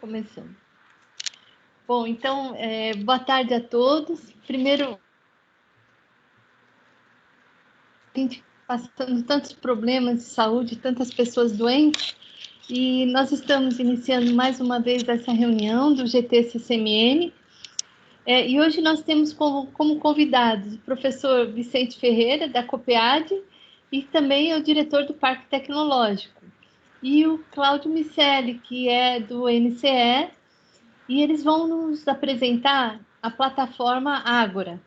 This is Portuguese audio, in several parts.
Começando. Bom, então, boa tarde a todos. Primeiro, a gente passando tantos problemas de saúde, tantas pessoas doentes, e nós estamos iniciando mais uma vez essa reunião do GT-CCMN, e hoje nós temos como convidados o professor Vicente Ferreira, da COPEAD, e também o diretor do Parque Tecnológico, e o Cláudio Miceli, que é do NCE, e eles vão nos apresentar a plataforma Ágora,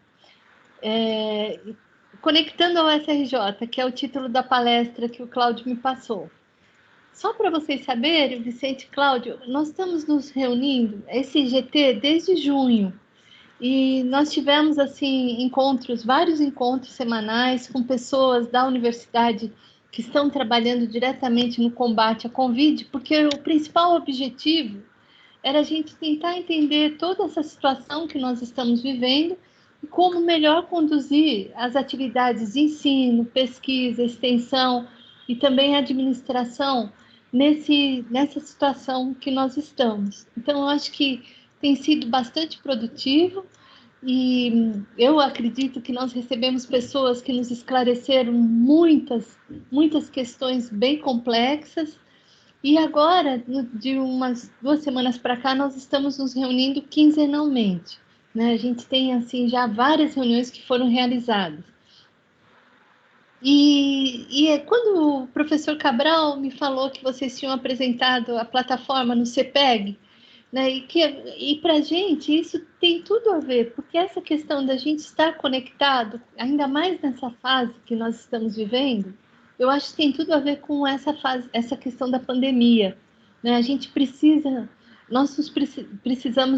conectando ao SRJ, que é o título da palestra que o Cláudio me passou. Só para vocês saberem, Vicente e Cláudio, nós estamos nos reunindo, esse GT, desde junho, e nós tivemos, assim, vários encontros semanais com pessoas da universidade que estão trabalhando diretamente no combate à Covid, porque o principal objetivo era a gente tentar entender toda essa situação que nós estamos vivendo e como melhor conduzir as atividades de ensino, pesquisa, extensão e também administração nessa situação que nós estamos. Então, eu acho que tem sido bastante produtivo e eu acredito que nós recebemos pessoas que nos esclareceram muitas questões bem complexas. E agora, de umas 2 semanas para cá, nós estamos nos reunindo quinzenalmente, né? A gente tem, assim, já várias reuniões que foram realizadas. E quando o professor Cabral me falou que vocês tinham apresentado a plataforma no CPEG, né? E para a gente isso tem tudo a ver, porque essa questão da gente estar conectado, ainda mais nessa fase que nós estamos vivendo, eu acho que tem tudo a ver com essa questão da pandemia, né? A gente precisamos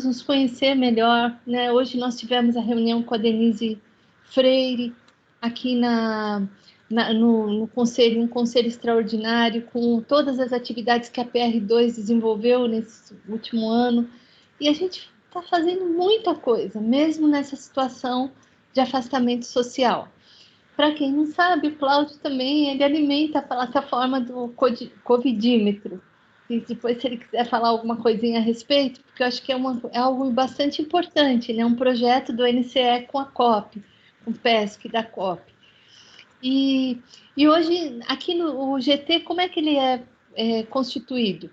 nos conhecer melhor, né? Hoje nós tivemos a reunião com a Denise Freire aqui no conselho, um conselho extraordinário com todas as atividades que a PR2 desenvolveu nesse último ano, e a gente está fazendo muita coisa, mesmo nessa situação de afastamento social. Para quem não sabe, o Cláudio também ele alimenta a plataforma do Covidímetro. E depois, se ele quiser falar alguma coisinha a respeito, porque eu acho que é algo bastante importante, né? Um projeto do NCE com a COP, com o PESC da COP. E hoje, aqui no GT, como é que ele é constituído?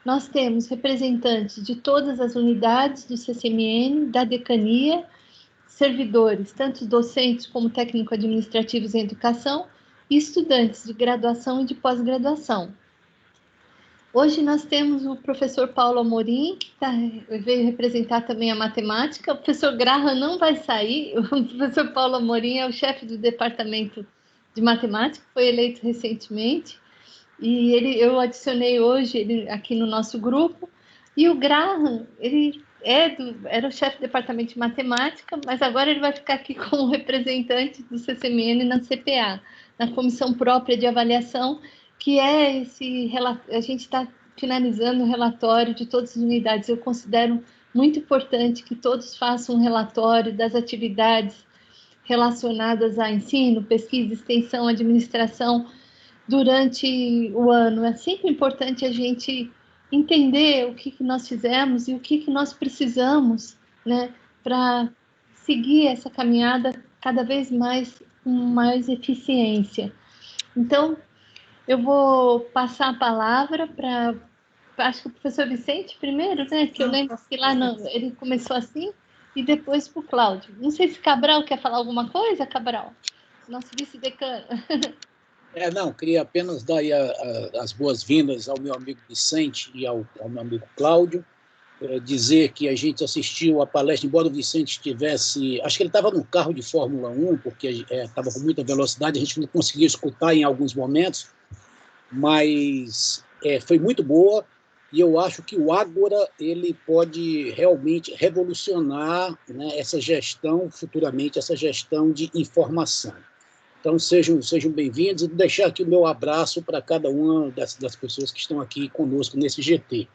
Nós temos representantes de todas as unidades do CCMN, da decania, servidores, tanto docentes como técnico-administrativos em educação, e estudantes de graduação e de pós-graduação. Hoje nós temos o professor Paulo Amorim, que veio representar também a matemática. O professor Graham não vai sair, o professor Paulo Amorim é o chefe do departamento de matemática, foi eleito recentemente, e eu adicionei hoje ele aqui no nosso grupo, e o Graham, ele era o chefe do departamento de matemática, mas agora ele vai ficar aqui como representante do CCMN na CPA, na Comissão Própria de Avaliação, que é a gente está finalizando o relatório de todas as unidades. Eu considero muito importante que todos façam um relatório das atividades relacionadas a ensino, pesquisa, extensão, administração durante o ano. É sempre importante a gente entender o que nós fizemos e o que nós precisamos, né, para seguir essa caminhada cada vez mais com mais eficiência. Então, eu vou passar a palavra para, acho que o professor Vicente primeiro, né, que eu lembro que lá ele começou assim, e depois para o Cláudio. Não sei se Cabral quer falar alguma coisa, Cabral? Nosso vice-decano. Não, queria apenas dar aí as boas-vindas ao meu amigo Vicente e ao meu amigo Cláudio, dizer que a gente assistiu a palestra, embora o Vicente estivesse, acho que ele estava no carro de Fórmula 1, porque estava com muita velocidade, a gente não conseguia escutar em alguns momentos, mas foi muito boa, e eu acho que o Ágora ele pode realmente revolucionar, né, essa gestão, futuramente, essa gestão de informação. Então, sejam bem-vindos, e deixar aqui o meu abraço para cada uma das pessoas que estão aqui conosco nesse GT.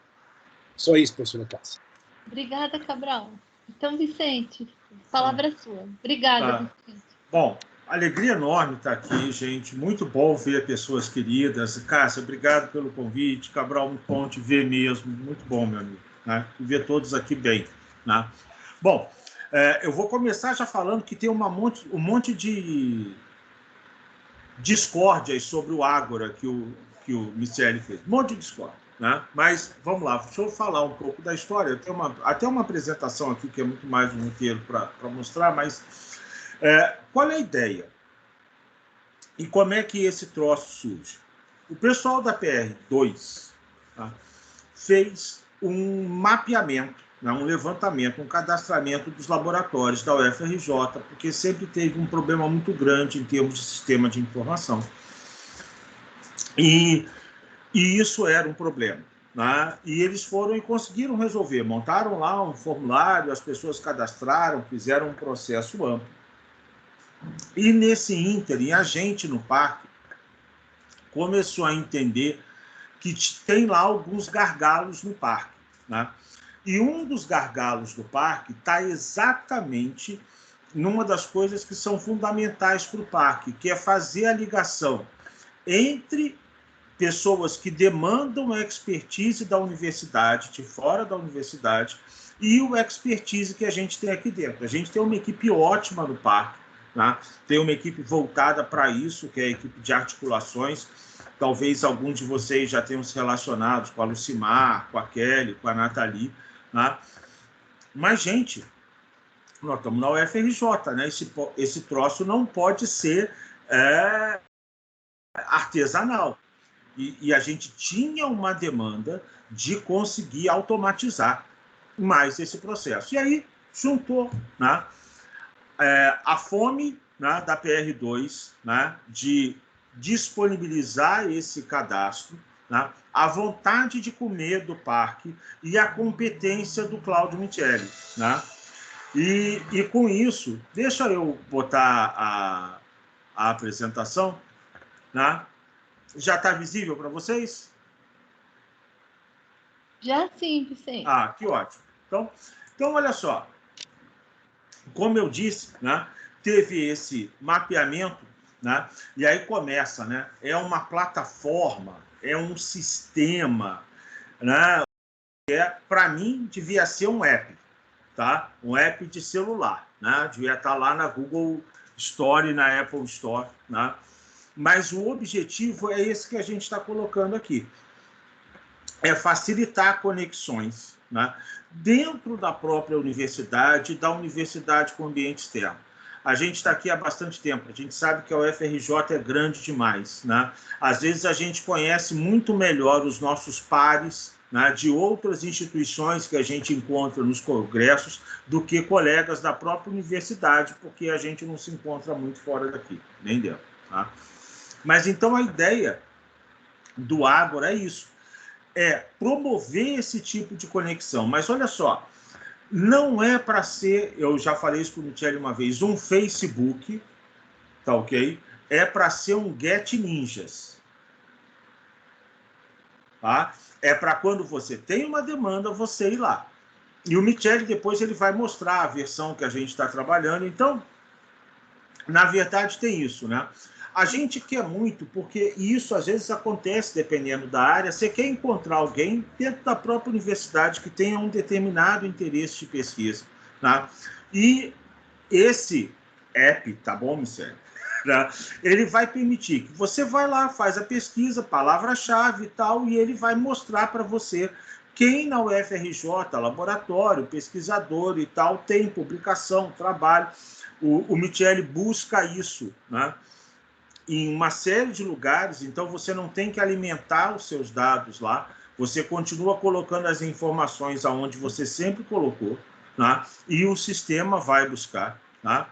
Só isso, professora Cássia. Obrigada, Cabral. Então, Vicente, a palavra é sua. Obrigada, Vicente. Bom, alegria enorme estar aqui, gente. Muito bom ver pessoas queridas. Cássia, obrigado pelo convite. Cabral, muito bom te ver mesmo. Muito bom, meu amigo. né? E ver todos aqui bem, né? Bom, eu vou começar já falando que tem um monte de discórdias sobre o Ágora que o Michele fez. Um monte de discórdia, né? Mas vamos lá, deixa eu falar um pouco da história. Eu tenho até uma apresentação aqui que é muito mais um roteiro para mostrar, mas qual é a ideia? E como é que esse troço surge? O pessoal da PR2, tá, fez um mapeamento, né, um levantamento, um cadastramento dos laboratórios da UFRJ, porque sempre teve um problema muito grande em termos de sistema de informação. E isso era um problema, né? E eles foram e conseguiram resolver. Montaram lá um formulário, as pessoas cadastraram, fizeram um processo amplo. E nesse ínterim, a gente no parque começou a entender que tem lá alguns gargalos no parque, né? E um dos gargalos do parque está exatamente numa das coisas que são fundamentais para o parque, que é fazer a ligação entre pessoas que demandam a expertise da universidade, de fora da universidade, e o expertise que a gente tem aqui dentro. A gente tem uma equipe ótima no parque, né? Tem uma equipe voltada para isso, que é a equipe de articulações. Talvez alguns de vocês já tenham se relacionado com a Lucimar, com a Kelly, com a Nathalie, né? Mas, gente, nós estamos na UFRJ, né? Esse troço não pode ser artesanal. E a gente tinha uma demanda de conseguir automatizar mais esse processo. E aí juntou, né, a fome, né, da PR2, né, de disponibilizar esse cadastro, né, a vontade de comer do parque e a competência do Cláudio Micheli, né? E com isso, deixa eu botar a apresentação, né? Já está visível para vocês? Já sim, Vicente. Ah, que ótimo. Então, olha só. Como eu disse, né, teve esse mapeamento, né, e aí começa, né, é uma plataforma, é um sistema, né, para mim, devia ser um app, tá? Um app de celular, né? Devia estar lá na Google Store, na Apple Store, né? Mas o objetivo é esse que a gente está colocando aqui. É facilitar conexões, né, dentro da própria universidade e da universidade com o ambiente externo. A gente está aqui há bastante tempo, a gente sabe que a UFRJ é grande demais, né? Às vezes a gente conhece muito melhor os nossos pares, né, de outras instituições que a gente encontra nos congressos do que colegas da própria universidade, porque a gente não se encontra muito fora daqui, nem dentro, tá? Mas então a ideia do Ágora é isso, é promover esse tipo de conexão. Mas olha só, não é para ser, eu já falei isso para o Michele uma vez, um Facebook, tá ok? É para ser um Get Ninjas. Tá? É para quando você tem uma demanda, você ir lá. E o Michele depois ele vai mostrar a versão que a gente está trabalhando. Então, na verdade, tem isso, né? A gente quer muito, porque isso às vezes acontece dependendo da área, você quer encontrar alguém dentro da própria universidade que tenha um determinado interesse de pesquisa, tá? E esse app, tá bom, Michele? Ele vai permitir que você vai lá, faz a pesquisa, palavra-chave e tal, e ele vai mostrar para você quem na UFRJ, laboratório, pesquisador e tal, tem publicação, trabalho. O Michele busca isso, né, em uma série de lugares, então você não tem que alimentar os seus dados lá, você continua colocando as informações aonde você sempre colocou, né, e o sistema vai buscar, né?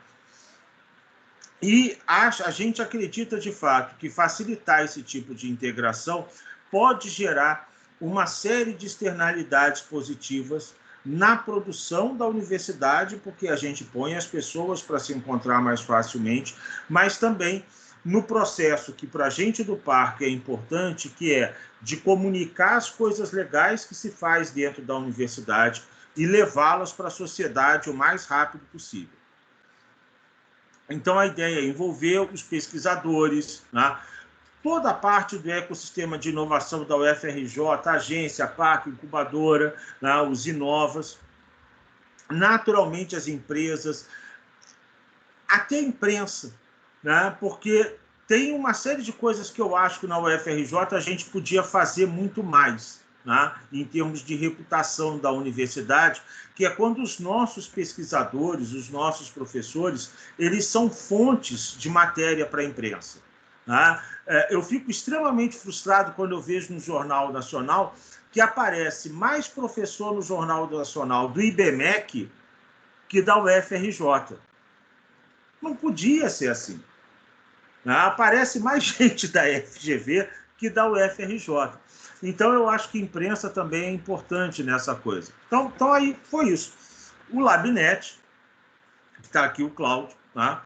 E a gente acredita, de fato, que facilitar esse tipo de integração pode gerar uma série de externalidades positivas na produção da universidade, porque a gente põe as pessoas para se encontrar mais facilmente, mas também no processo que para a gente do parque é importante, que é de comunicar as coisas legais que se faz dentro da universidade e levá-las para a sociedade o mais rápido possível. Então, a ideia é envolver os pesquisadores, né, toda a parte do ecossistema de inovação da UFRJ, a agência, a PAC, incubadora, né, os Inovas, naturalmente as empresas, até a imprensa, né, porque tem uma série de coisas que eu acho que na UFRJ a gente podia fazer muito mais, né, em termos de reputação da universidade, que é quando os nossos pesquisadores, os nossos professores, eles são fontes de matéria para a imprensa. Né? Eu fico extremamente frustrado quando eu vejo no Jornal Nacional que aparece mais professor no Jornal Nacional do IBMEC que da UFRJ. Não podia ser assim. Aparece mais gente da FGV que da UFRJ. Então, eu acho que a imprensa também é importante nessa coisa. Então aí foi isso. O LabNet, que está aqui o Cláudio, né?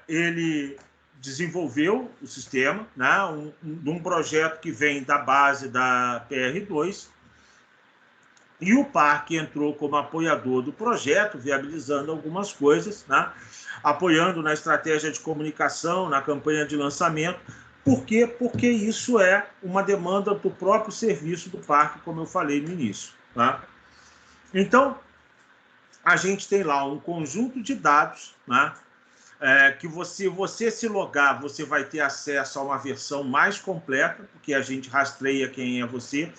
Ele desenvolveu o sistema, né? Um projeto que vem da base da PR2, e o Parque entrou como apoiador do projeto, viabilizando algumas coisas, né? Apoiando na estratégia de comunicação, na campanha de lançamento. Por quê? Porque isso é uma demanda do próprio serviço do Parque, como eu falei no início. Né? Então, a gente tem lá um conjunto de dados, né? Que você se logar, você vai ter acesso a uma versão mais completa, porque a gente rastreia quem é você,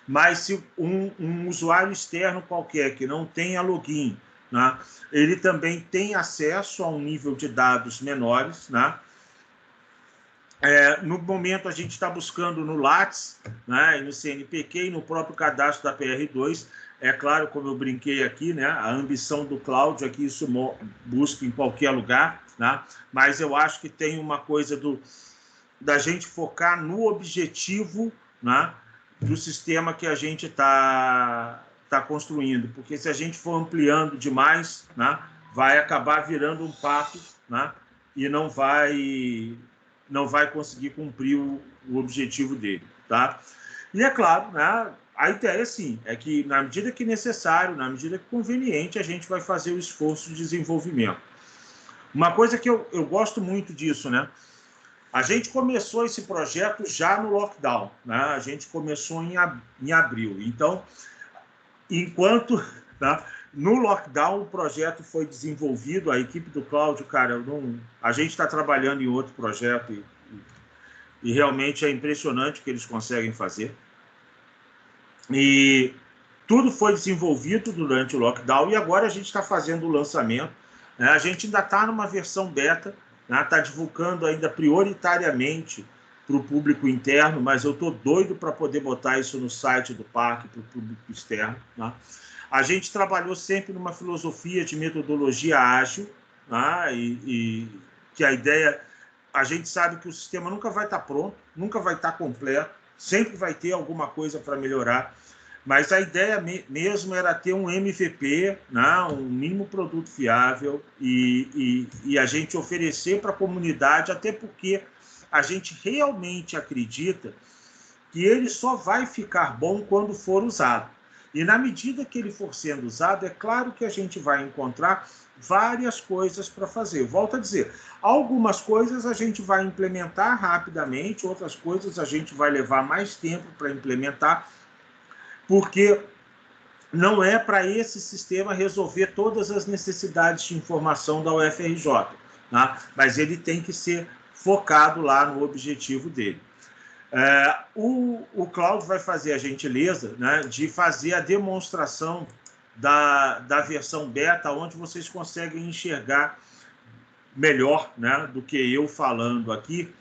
mas se um usuário externo qualquer que não tenha login, né, ele também tem acesso a um nível de dados menores. Né? No momento, a gente está buscando no Lattes, né, e no CNPq e no próprio cadastro da PR2. É claro, como eu brinquei aqui, né, a ambição do Cláudio é que isso busque em qualquer lugar, né, mas eu acho que tem uma coisa da gente focar no objetivo, né, do sistema que a gente está construindo, porque se a gente for ampliando demais, né, vai acabar virando um papo, né, e não vai conseguir cumprir o objetivo dele. Tá? E é claro, né, a ideia, sim, é que, na medida que necessário, na medida que conveniente, a gente vai fazer o esforço de desenvolvimento. Uma coisa que eu gosto muito disso, né? A gente começou esse projeto já no lockdown, né? A gente começou em abril. Então, enquanto... Tá? No lockdown, o projeto foi desenvolvido, a equipe do Cláudio, cara, a gente está trabalhando em outro projeto e realmente é impressionante o que eles conseguem fazer. E tudo foi desenvolvido durante o lockdown e agora a gente está fazendo o lançamento. Né? A gente ainda está numa versão beta, está, né? Divulgando ainda prioritariamente para o público interno, mas eu estou doido para poder botar isso no site do Parque para o público externo. Né? A gente trabalhou sempre numa filosofia de metodologia ágil, né? E que a ideia... A gente sabe que o sistema nunca vai estar pronto, nunca vai estar completo, sempre vai ter alguma coisa para melhorar, mas a ideia mesmo era ter um MVP, né? Um mínimo produto fiável e a gente oferecer para a comunidade, até porque a gente realmente acredita que ele só vai ficar bom quando for usado. E, na medida que ele for sendo usado, é claro que a gente vai encontrar várias coisas para fazer. Volto a dizer, algumas coisas a gente vai implementar rapidamente, outras coisas a gente vai levar mais tempo para implementar, porque não é para esse sistema resolver todas as necessidades de informação da UFRJ, né? Mas ele tem que ser focado lá no objetivo dele. O Cláudio vai fazer a gentileza, né, de fazer a demonstração da versão beta, onde vocês conseguem enxergar melhor, né, do que eu falando aqui,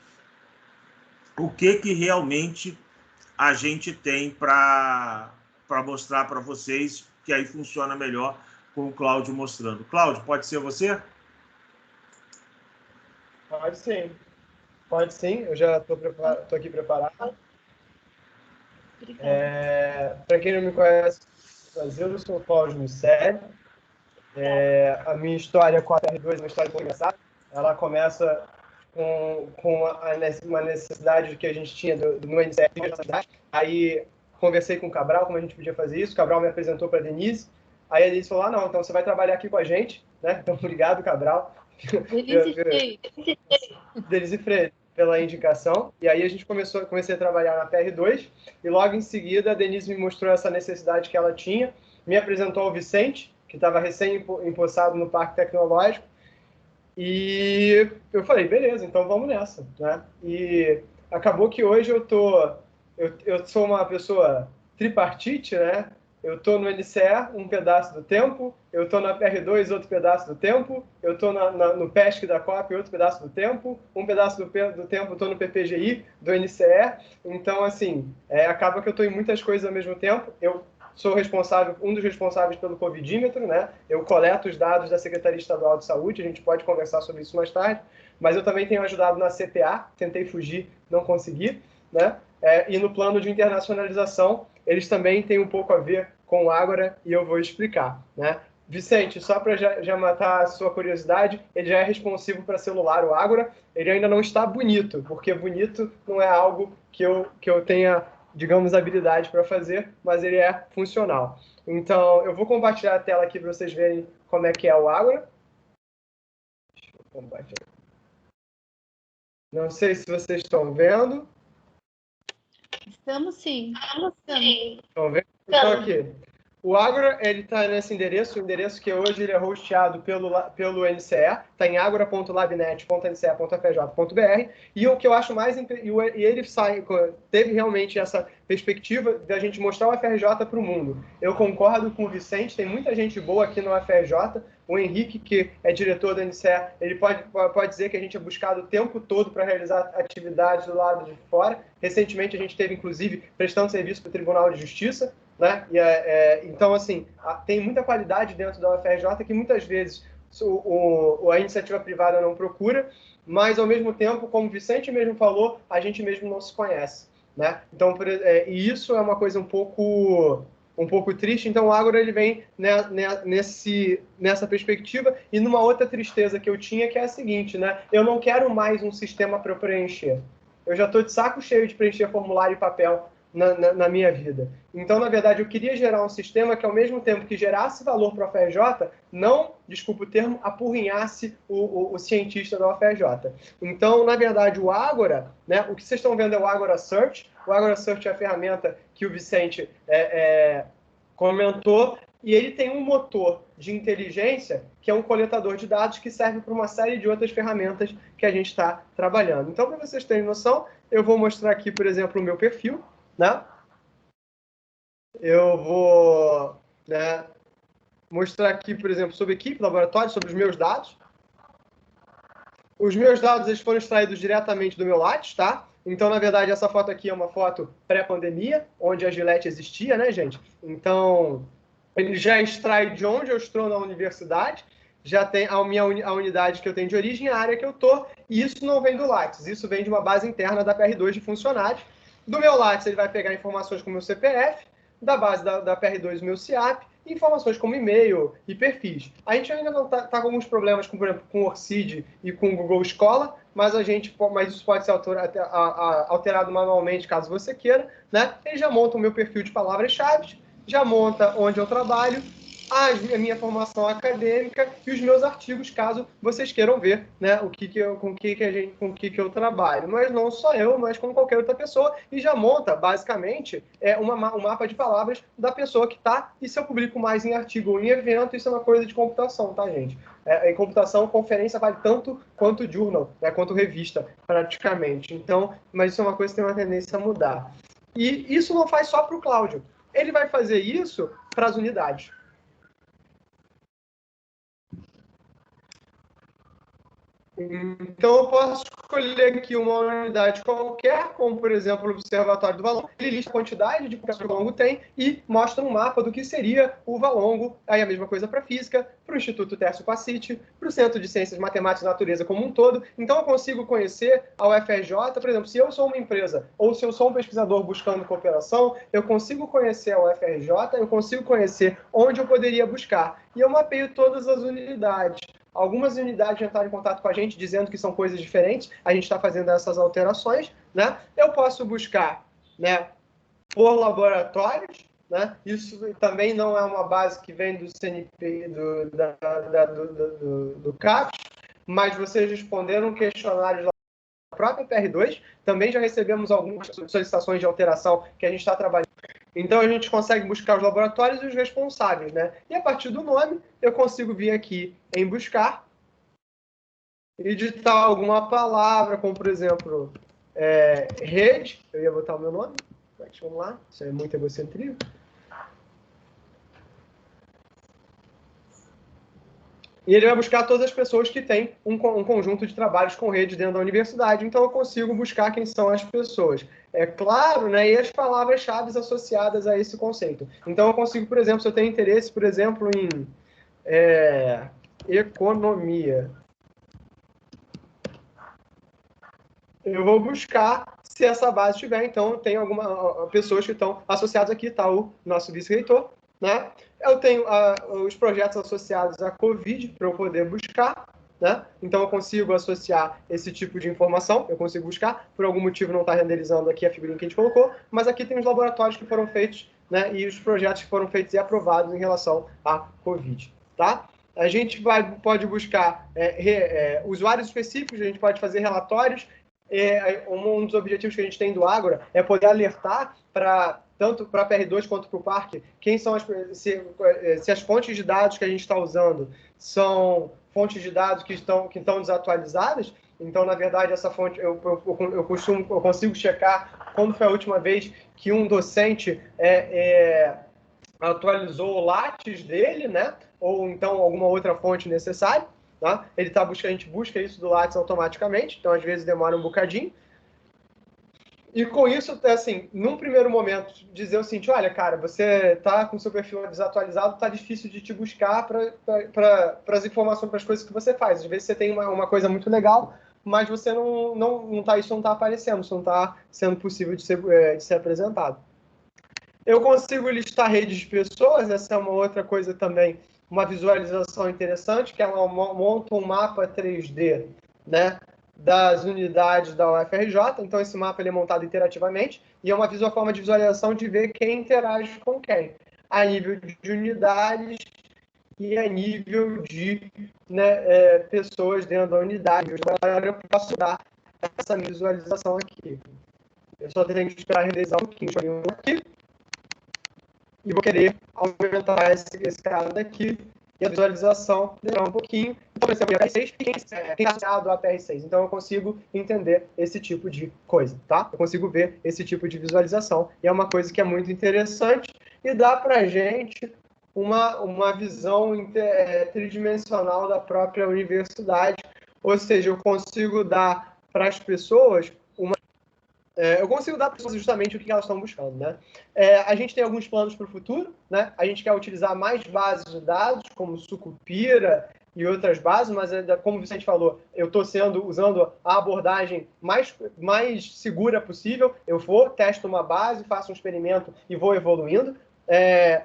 o que realmente a gente tem para mostrar para vocês, que aí funciona melhor com o Cláudio mostrando. Cláudio, pode ser você? Pode sim. Pode sim, eu já estou aqui preparado. Para quem não me conhece, eu sou o Cláudio Miceli. A minha história com a PR2 é uma história muito engraçada. Ela começa com uma necessidade que a gente tinha no NCF. Aí conversei com o Cabral, como a gente podia fazer isso. O Cabral me apresentou para a Denise. Aí a Denise falou, não, então você vai trabalhar aqui com a gente. Né? Então, obrigado, Cabral. Denise Freire. Denise Freire. pela indicação. E aí a gente comecei a trabalhar na PR2 e logo em seguida a Denise me mostrou essa necessidade que ela tinha, me apresentou ao Vicente, que estava recém-empossado no Parque Tecnológico, e eu falei, beleza, então vamos nessa, né? E acabou que hoje eu sou uma pessoa tripartite, né? Eu estou no NCE um pedaço do tempo, eu estou na PR2 outro pedaço do tempo, eu estou no PESC da COP outro pedaço do tempo, um pedaço do tempo estou no PPGI do NCE. Então, assim, acaba que eu estou em muitas coisas ao mesmo tempo. Eu sou um dos responsáveis pelo Covidímetro, né? Eu coleto os dados da Secretaria Estadual de Saúde, a gente pode conversar sobre isso mais tarde, mas eu também tenho ajudado na CPA, tentei fugir, não consegui, né? E no plano de internacionalização, eles também têm um pouco a ver com o Ágora, e eu vou explicar, né? Vicente, só para já matar a sua curiosidade, ele já é responsivo para celular, o Ágora. Ele ainda não está bonito, porque bonito não é algo que eu tenha, digamos, habilidade para fazer, mas ele é funcional. Então, eu vou compartilhar a tela aqui para vocês verem como é que é o Ágora. Deixa eu compartilhar. Não sei se vocês estão vendo. Estamos sim. Estão vendo? Então, aqui. O Ágora, ele está nesse endereço, o endereço que hoje ele é hosteado pelo NCE, está em agora.labnet.nce.fj.br, e o que eu acho mais... E ele teve realmente essa perspectiva de a gente mostrar o FRJ para o mundo. Eu concordo com o Vicente, tem muita gente boa aqui no FRJ, o Henrique, que é diretor do NCE, ele pode dizer que a gente é buscado o tempo todo para realizar atividades do lado de fora. Recentemente a gente teve, inclusive, prestando serviço para o Tribunal de Justiça, né? Então, assim, tem muita qualidade dentro da UFRJ que muitas vezes a iniciativa privada não procura, mas, ao mesmo tempo, como o Vicente mesmo falou, a gente mesmo não se conhece, né? Então, e isso é uma coisa um pouco triste. Então, o Ágora, ele vem nessa perspectiva, e numa outra tristeza que eu tinha, que é a seguinte, né? Eu não quero mais um sistema para eu preencher. Eu já estou de saco cheio de preencher formulário e papel na minha vida. Então, na verdade, eu queria gerar um sistema que, ao mesmo tempo que gerasse valor para a UFRJ, não, desculpa o termo, apurrinhasse o cientista da UFRJ. Então, na verdade, o Ágora, né, o que vocês estão vendo é o Ágora Search. O Ágora Search é a ferramenta que o Vicente comentou, e ele tem um motor de inteligência, que é um coletador de dados que serve para uma série de outras ferramentas que a gente está trabalhando. Então, para vocês terem noção, eu vou mostrar aqui, por exemplo, o meu perfil, né? Eu vou, né, mostrar aqui, por exemplo, sobre equipe, laboratório, sobre os meus dados. Os meus dados, eles foram extraídos diretamente do meu Lattes, tá? Então, na verdade, essa foto aqui é uma foto pré-pandemia, onde a Gillette existia, né, gente? Então, ele já extrai de onde eu estou na universidade, já tem a unidade que eu tenho de origem, a área que eu estou, e isso não vem do Lattes, isso vem de uma base interna da PR2 de funcionários. Do meu Lattes, ele vai pegar informações como meu CPF, da base da PR2, meu CIAP, informações como e-mail e perfis. A gente ainda não está com alguns problemas, por exemplo, com o Orcid e com o Google Scholar, mas isso pode ser alterado manualmente, caso você queira, né? Ele já monta o meu perfil de palavras-chave, já monta onde eu trabalho, a minha formação acadêmica e os meus artigos, caso vocês queiram ver, né, com o que eu trabalho. Mas não só eu, mas como qualquer outra pessoa, e já monta, basicamente, um mapa de palavras da pessoa que está, e se eu publico mais em artigo ou em evento, isso é uma coisa de computação, tá, gente? Em computação, conferência vale tanto quanto journal, né, quanto revista, praticamente. Então, mas isso é uma coisa que tem uma tendência a mudar. E isso não faz só para o Cláudio. Ele vai fazer isso para as unidades. Então, eu posso escolher aqui uma unidade qualquer, como, por exemplo, o Observatório do Valongo. Ele lista a quantidade de que o Valongo tem e mostra um mapa do que seria o Valongo. Aí a mesma coisa para a física, para o Instituto Tércio Pacite, para o Centro de Ciências Matemáticas e Natureza como um todo. Então, eu consigo conhecer a UFRJ, por exemplo, se eu sou uma empresa ou se eu sou um pesquisador buscando cooperação, eu consigo conhecer a UFRJ, eu consigo conhecer onde eu poderia buscar. E eu mapeio todas as unidades. Algumas unidades entraram em contato com a gente dizendo que são coisas diferentes, a gente está fazendo essas alterações, né? Eu posso buscar, né, por laboratórios, né? Isso também não é uma base que vem do CNP, do CAPES, mas vocês responderam questionários própria PR2, também já recebemos algumas solicitações de alteração que a gente está trabalhando. Então, a gente consegue buscar os laboratórios e os responsáveis, né? E a partir do nome, eu consigo vir aqui em buscar e digitar alguma palavra, como, por exemplo, rede. Eu ia botar o meu nome, mas vamos lá, isso é muito egocentrismo. E ele vai buscar todas as pessoas que têm um conjunto de trabalhos com rede dentro da universidade. Então, eu consigo buscar quem são as pessoas. É claro, né? E as palavras-chave associadas a esse conceito. Então, eu consigo, por exemplo, se eu tenho interesse, por exemplo, em economia, eu vou buscar se essa base tiver. Então, tem algumas pessoas que estão associadas aqui, está o nosso vice-reitor, né? Eu tenho os projetos associados à Covid para eu poder buscar, né? Então, eu consigo associar esse tipo de informação, eu consigo buscar, por algum motivo não está renderizando aqui a figurinha que a gente colocou, mas aqui tem os laboratórios que foram feitos, né? E os projetos que foram feitos e aprovados em relação à Covid, tá? A gente pode buscar usuários específicos, a gente pode fazer relatórios. Um dos objetivos que a gente tem do Ágora é poder alertar tanto para a PR2 quanto para o parque, quem são se as fontes de dados que a gente está usando são fontes de dados que estão desatualizadas. Então, na verdade, essa fonte eu consigo checar quando foi a última vez que um docente atualizou o Lattes dele, né? Ou então alguma outra fonte necessária. Tá? A gente busca isso do Lattes automaticamente, então às vezes demora um bocadinho. E com isso, assim, num primeiro momento, dizer o seguinte: olha, cara, você está com seu perfil desatualizado, está difícil de te buscar para as informações, para as coisas que você faz. Às vezes você tem uma coisa muito legal, mas você isso não está aparecendo, isso não está sendo possível de ser apresentado. Eu consigo listar redes de pessoas, essa é uma outra coisa também, uma visualização interessante, que ela monta um mapa 3D, né, das unidades da UFRJ. Então, esse mapa ele é montado interativamente e é uma forma de visualização de ver quem interage com quem, a nível de unidades e a nível de pessoas dentro da unidade. Eu posso dar essa visualização aqui. Eu só tenho que esperar renderizar um pouquinho aqui. E vou querer aumentar esse cara daqui e a visualização demorar um pouquinho. Então, por exemplo, a PR6, quem está associado à PR6. Então, eu consigo entender esse tipo de coisa, tá? Eu consigo ver esse tipo de visualização. E é uma coisa que é muito interessante e dá para a gente uma visão tridimensional da própria universidade. Ou seja, eu consigo dar para as pessoas eu consigo dar para as pessoas justamente o que elas estão buscando, né? A gente tem alguns planos para o futuro, né? A gente quer utilizar mais bases de dados, como Sucupira e outras bases, mas, como o Vicente falou, eu estou usando a abordagem mais segura possível. Eu testo uma base, faço um experimento e vou evoluindo.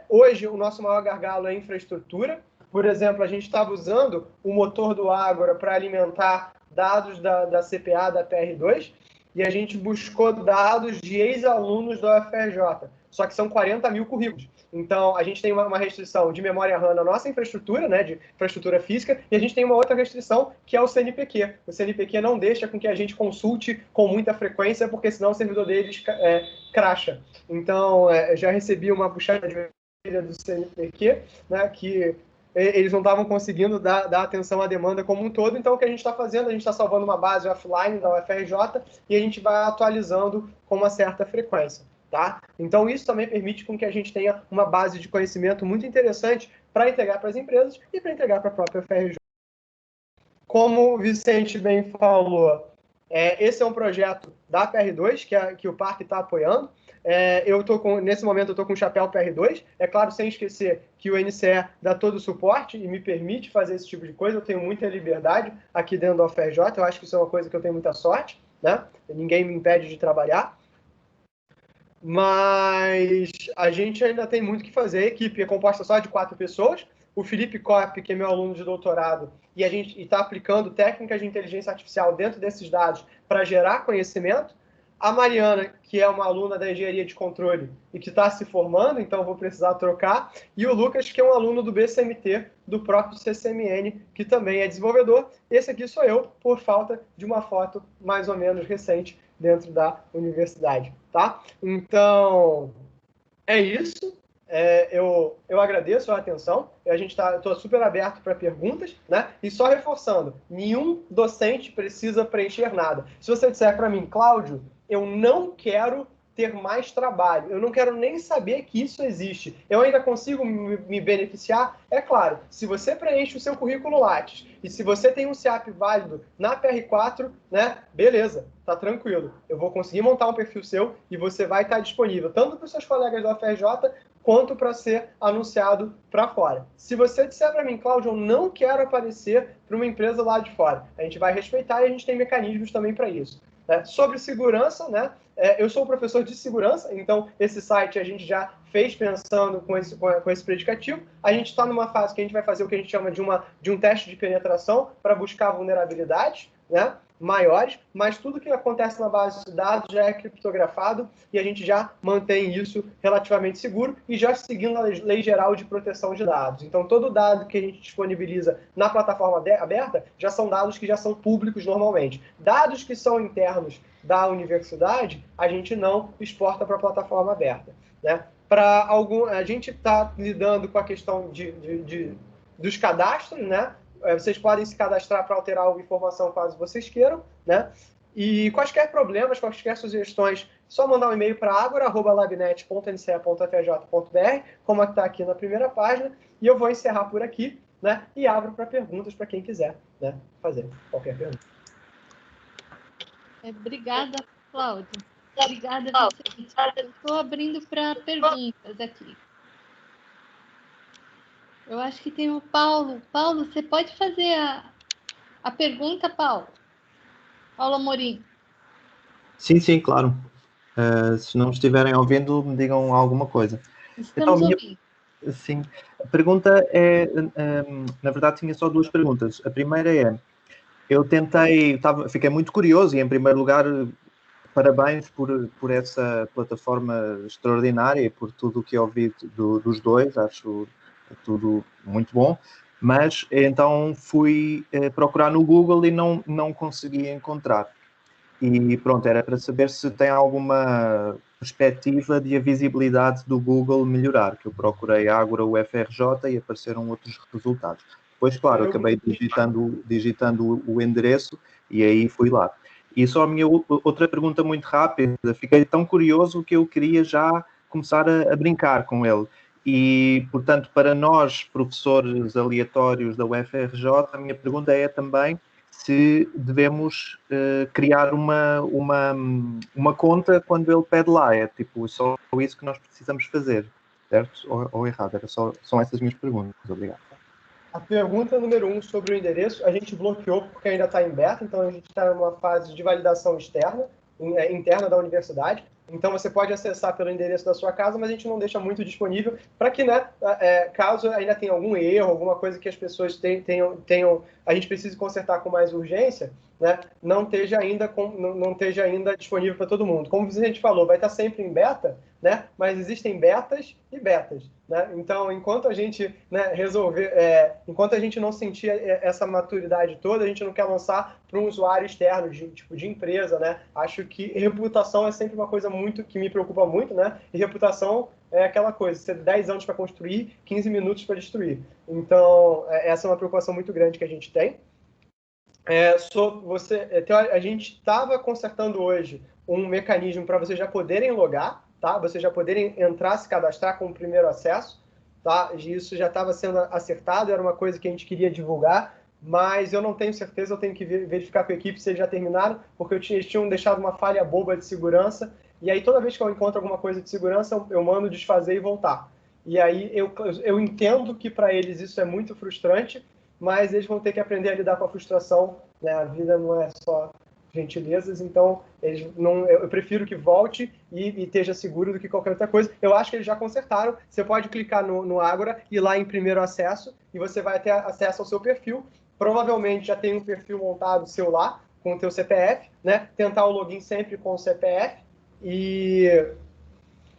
Hoje, o nosso maior gargalo é a infraestrutura. Por exemplo, a gente estava usando o motor do Ágora para alimentar dados da CPA, da PR2, e a gente buscou dados de ex-alunos da UFRJ, só que são 40 mil currículos. Então, a gente tem uma restrição de memória RAM na nossa infraestrutura, né, de infraestrutura física, e a gente tem uma outra restrição, que é o CNPq. O CNPq não deixa com que a gente consulte com muita frequência, porque senão o servidor deles cracha. Então, já recebi uma puxada de orelha do CNPq, né, que eles não estavam conseguindo dar atenção à demanda como um todo. Então, o que a gente está fazendo? A gente está salvando uma base offline da UFRJ e a gente vai atualizando com uma certa frequência, tá? Então, isso também permite com que a gente tenha uma base de conhecimento muito interessante para entregar para as empresas e para entregar para a própria UFRJ. Como o Vicente bem falou, esse é um projeto da PR2, que o parque está apoiando. Nesse momento, eu estou com o chapéu PR2. É claro, sem esquecer que o NCE dá todo o suporte e me permite fazer esse tipo de coisa. Eu tenho muita liberdade aqui dentro da UFRJ. Eu acho que isso é uma coisa que eu tenho muita sorte, né? Ninguém me impede de trabalhar. Mas a gente ainda tem muito que fazer. A equipe é composta só de 4 pessoas. O Felipe Kopp, que é meu aluno de doutorado, e está aplicando técnicas de inteligência artificial dentro desses dados para gerar conhecimento. A Mariana, que é uma aluna da engenharia de controle e que está se formando, então eu vou precisar trocar. E o Lucas, que é um aluno do BCMT, do próprio CCMN, que também é desenvolvedor. Esse aqui sou eu, por falta de uma foto mais ou menos recente dentro da universidade, tá? Então, é isso. Eu agradeço a atenção. Estou super aberto para perguntas, né? E só reforçando, nenhum docente precisa preencher nada. Se você disser para mim, Cláudio, eu não quero ter mais trabalho, eu não quero nem saber que isso existe, eu ainda consigo me beneficiar? É claro, se você preenche o seu currículo Lattes e se você tem um CIAP válido na PR4, né? Beleza, tá tranquilo. Eu vou conseguir montar um perfil seu e você vai estar disponível tanto para os seus colegas da UFRJ quanto para ser anunciado para fora. Se você disser para mim, Cláudio, eu não quero aparecer para uma empresa lá de fora, a gente vai respeitar e a gente tem mecanismos também para isso. Sobre segurança, né? Eu sou professor de segurança, então esse site a gente já fez pensando com esse predicativo. A gente está numa fase que a gente vai fazer o que a gente chama de um teste de penetração para buscar vulnerabilidades, né, maiores, mas tudo que acontece na base de dados já é criptografado e a gente já mantém isso relativamente seguro e já seguindo a Lei Geral de Proteção de Dados. Então, todo dado que a gente disponibiliza na plataforma aberta já são dados que já são públicos normalmente. Dados que são internos da universidade, a gente não exporta para a plataforma aberta, né? A gente está lidando com a questão dos cadastros, né? Vocês podem se cadastrar para alterar a informação caso vocês queiram, né? E quaisquer problemas, quaisquer sugestões, só mandar um e-mail para agora@labnet.nce.frj.br, como está aqui na primeira página, e eu vou encerrar por aqui, né? E abro para perguntas para quem quiser, né, fazer qualquer pergunta. Obrigada, Cláudio. Obrigada, Vicente. Eu estou abrindo para perguntas aqui. Eu acho que tem o Paulo. Paulo, você pode fazer a pergunta, Paulo? Paulo Amorim. Sim, claro. Se não estiverem ouvindo, me digam alguma coisa. Estamos ouvindo. Sim. A pergunta é, na verdade, tinha só duas perguntas. A primeira é, eu fiquei muito curioso e, em primeiro lugar, parabéns por essa plataforma extraordinária e por tudo o que ouvi dos dois, acho tudo muito bom, mas então fui procurar no Google e não consegui encontrar. E pronto, era para saber se tem alguma perspectiva de a visibilidade do Google melhorar, que eu procurei Ágora UFRJ e apareceram outros resultados. Depois, claro, acabei digitando o endereço e aí fui lá. E só a minha outra pergunta muito rápida, fiquei tão curioso que eu queria já começar a brincar com ele. E, portanto, para nós, professores aleatórios da UFRJ, a minha pergunta é também se devemos criar uma conta quando ele pede lá. É tipo só isso que nós precisamos fazer, certo? Ou errado? São essas minhas perguntas. Obrigado. A pergunta número 1 sobre o endereço, a gente bloqueou porque ainda está em beta, então a gente está numa fase de validação interna da universidade. Então você pode acessar pelo endereço da sua casa, mas a gente não deixa muito disponível para que, né, caso ainda tenha algum erro, alguma coisa que as pessoas tenham a gente precise consertar com mais urgência, né, não esteja ainda disponível para todo mundo. Como a gente falou, vai estar sempre em beta, né, mas existem betas e betas, né? Então, enquanto a gente, né, enquanto a gente não sentir essa maturidade toda, a gente não quer lançar para um usuário externo, de empresa, né? Acho que reputação é sempre uma coisa muito que me preocupa muito, né? E reputação é aquela coisa, você tem 10 anos para construir, 15 minutos para destruir. Então, essa é uma preocupação muito grande que a gente tem. A gente estava consertando hoje um mecanismo para vocês já poderem logar, tá? Vocês já poderem entrar, se cadastrar com o primeiro acesso, tá? Isso já estava sendo acertado, era uma coisa que a gente queria divulgar, mas eu não tenho certeza, eu tenho que verificar com a equipe se eles já terminaram, porque eles tinham deixado uma falha boba de segurança, e aí toda vez que eu encontro alguma coisa de segurança, eu mando desfazer e voltar. E aí eu entendo que para eles isso é muito frustrante, mas eles vão ter que aprender a lidar com a frustração, né? A vida não é só gentilezas, então eu prefiro que volte e esteja seguro do que qualquer outra coisa. Eu acho que eles já consertaram. Você pode clicar no Ágora e ir lá em primeiro acesso e você vai ter acesso ao seu perfil. Provavelmente já tem um perfil montado seu lá, com o teu CPF, né? Tentar o login sempre com o CPF e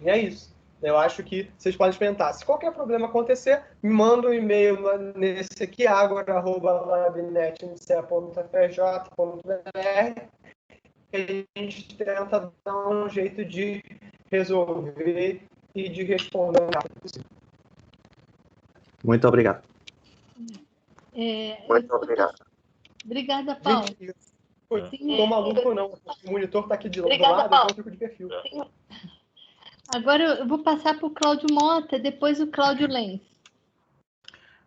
é isso. Eu acho que vocês podem experimentar. Se qualquer problema acontecer, me manda um e-mail nesse aqui, agora@labnetnice.frj.br, que a gente tenta dar um jeito de resolver e de responder o rápido possível. Muito obrigado. Muito obrigado. Obrigada, Paulo. Estou maluco, não. O monitor está aqui do lado, então eu fico de perfil. Agora eu vou passar para o Cláudio Mota, depois o Cláudio Lenz.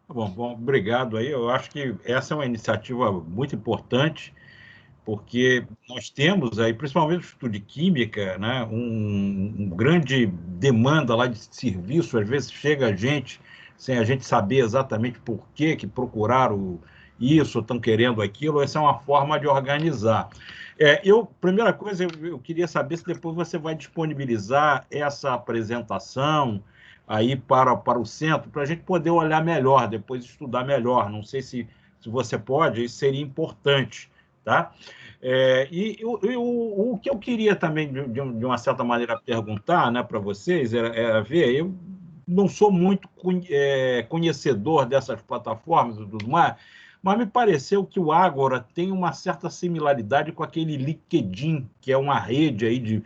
Bom, obrigado aí. Eu acho que essa é uma iniciativa muito importante, porque nós temos aí, principalmente no Instituto de Química, né, um grande demanda lá de serviço. Às vezes chega a gente sem a gente saber exatamente por que procuraram isso, estão querendo aquilo. Essa é uma forma de organizar. Primeira coisa, eu queria saber se depois você vai disponibilizar essa apresentação aí para o centro, para a gente poder olhar melhor, depois estudar melhor. Não sei se você pode, isso seria importante, tá? O que eu queria também, de uma certa maneira, perguntar, né, para vocês, era ver, eu não sou muito conhecedor dessas plataformas e tudo mais, mas me pareceu que o Ágora tem uma certa similaridade com aquele LinkedIn, que é uma rede aí de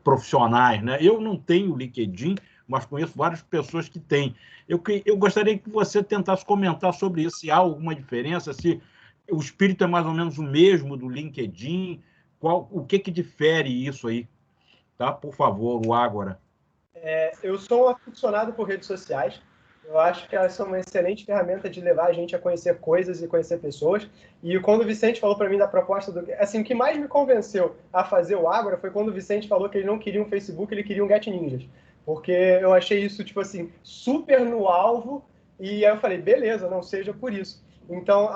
profissionais, né? Eu não tenho LinkedIn, mas conheço várias pessoas que têm. Eu gostaria que você tentasse comentar sobre isso, se há alguma diferença, se o espírito é mais ou menos o mesmo do LinkedIn, o que difere isso aí, tá? Por favor, o Ágora. Eu sou um aficionado por redes sociais. Eu acho que elas são uma excelente ferramenta de levar a gente a conhecer coisas e conhecer pessoas. E quando o Vicente falou para mim da proposta assim, o que mais me convenceu a fazer o Ágora foi quando o Vicente falou que ele não queria um Facebook, ele queria um Get Ninjas. Porque eu achei isso, tipo assim, super no alvo. E aí eu falei, beleza, não seja por isso. Então,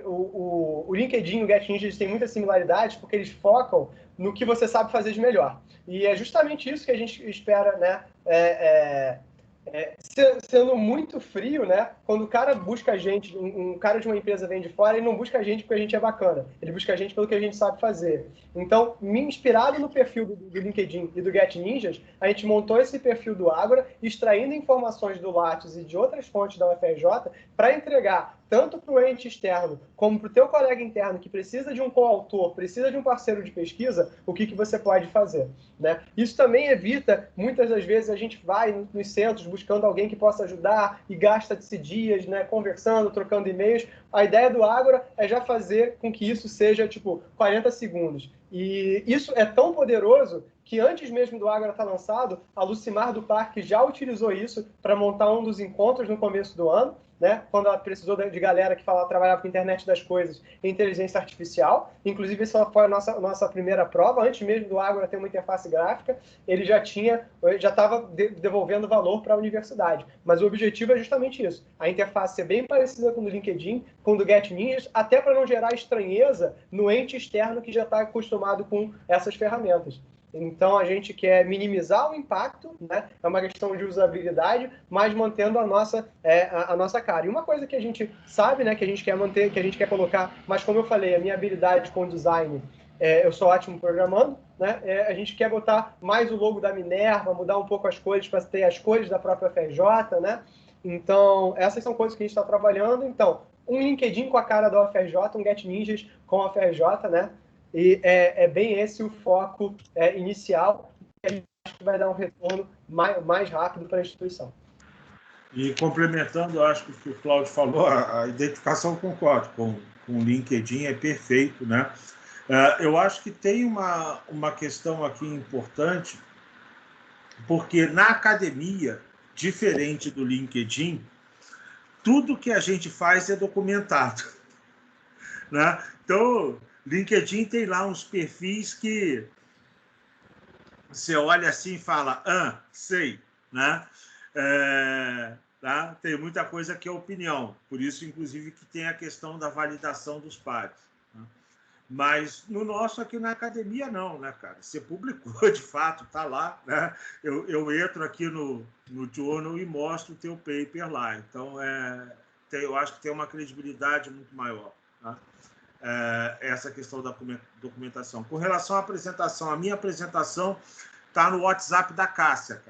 o LinkedIn e o Get Ninjas têm muitas similaridades porque eles focam no que você sabe fazer de melhor. E é justamente isso que a gente espera, né? Sendo muito frio, né? Quando o cara busca a gente, um cara de uma empresa vem de fora, ele não busca a gente porque a gente é bacana, ele busca a gente pelo que a gente sabe fazer. Então, inspirado no perfil do LinkedIn e do Get Ninjas, a gente montou esse perfil do Ágora, extraindo informações do Lattes e de outras fontes da UFRJ para entregar tanto para o ente externo como para o teu colega interno que precisa de um coautor, precisa de um parceiro de pesquisa, o que você pode fazer, né? Isso também evita, muitas das vezes a gente vai nos centros buscando alguém que possa ajudar e gasta-se dias, né, conversando, trocando e-mails. A ideia do Ágora é já fazer com que isso seja, tipo, 40 segundos. E isso é tão poderoso que antes mesmo do Ágora estar lançado, a Lucimar do Parque já utilizou isso para montar um dos encontros no começo do ano, né? Quando ela precisou de galera que trabalhava com internet das coisas e inteligência artificial. Inclusive, essa foi a nossa primeira prova. Antes mesmo do Ágora ter uma interface gráfica, ele já estava devolvendo valor para a universidade. Mas o objetivo é justamente isso. A interface é bem parecida com o do LinkedIn, com o do Get Ninjas, até para não gerar estranheza no ente externo que já está acostumado com essas ferramentas. Então, a gente quer minimizar o impacto, né? É uma questão de usabilidade, mas mantendo a nossa cara. E uma coisa que a gente sabe, né, que a gente quer manter, que a gente quer colocar, mas como eu falei, a minha habilidade com design, eu sou ótimo programando, né? A gente quer botar mais o logo da Minerva, mudar um pouco as cores para ter as cores da própria FRJ, né? Então, essas são coisas que a gente está trabalhando. Então, um LinkedIn com a cara da UFRJ, um Get Ninjas com a UFRJ, né? E é bem esse o foco inicial, que a gente acha que vai dar um retorno mais rápido para a instituição. E complementando, acho que o que o Cláudio falou, a identificação, concordo, com o LinkedIn é perfeito, né? Eu acho que tem uma questão aqui importante, porque na academia, diferente do LinkedIn, tudo que a gente faz é documentado, né? Então, LinkedIn tem lá uns perfis que você olha assim e fala, sei, né? Tá? Tem muita coisa que é opinião, por isso, inclusive, que tem a questão da validação dos pares. Né? Mas no nosso aqui na academia, não, né, cara? Você publicou, de fato, tá lá, né? Eu entro aqui no journal e mostro o teu paper lá. Então, eu acho que tem uma credibilidade muito maior. Tá? essa questão da documentação. Com relação à apresentação, a minha apresentação está no WhatsApp da Cássia,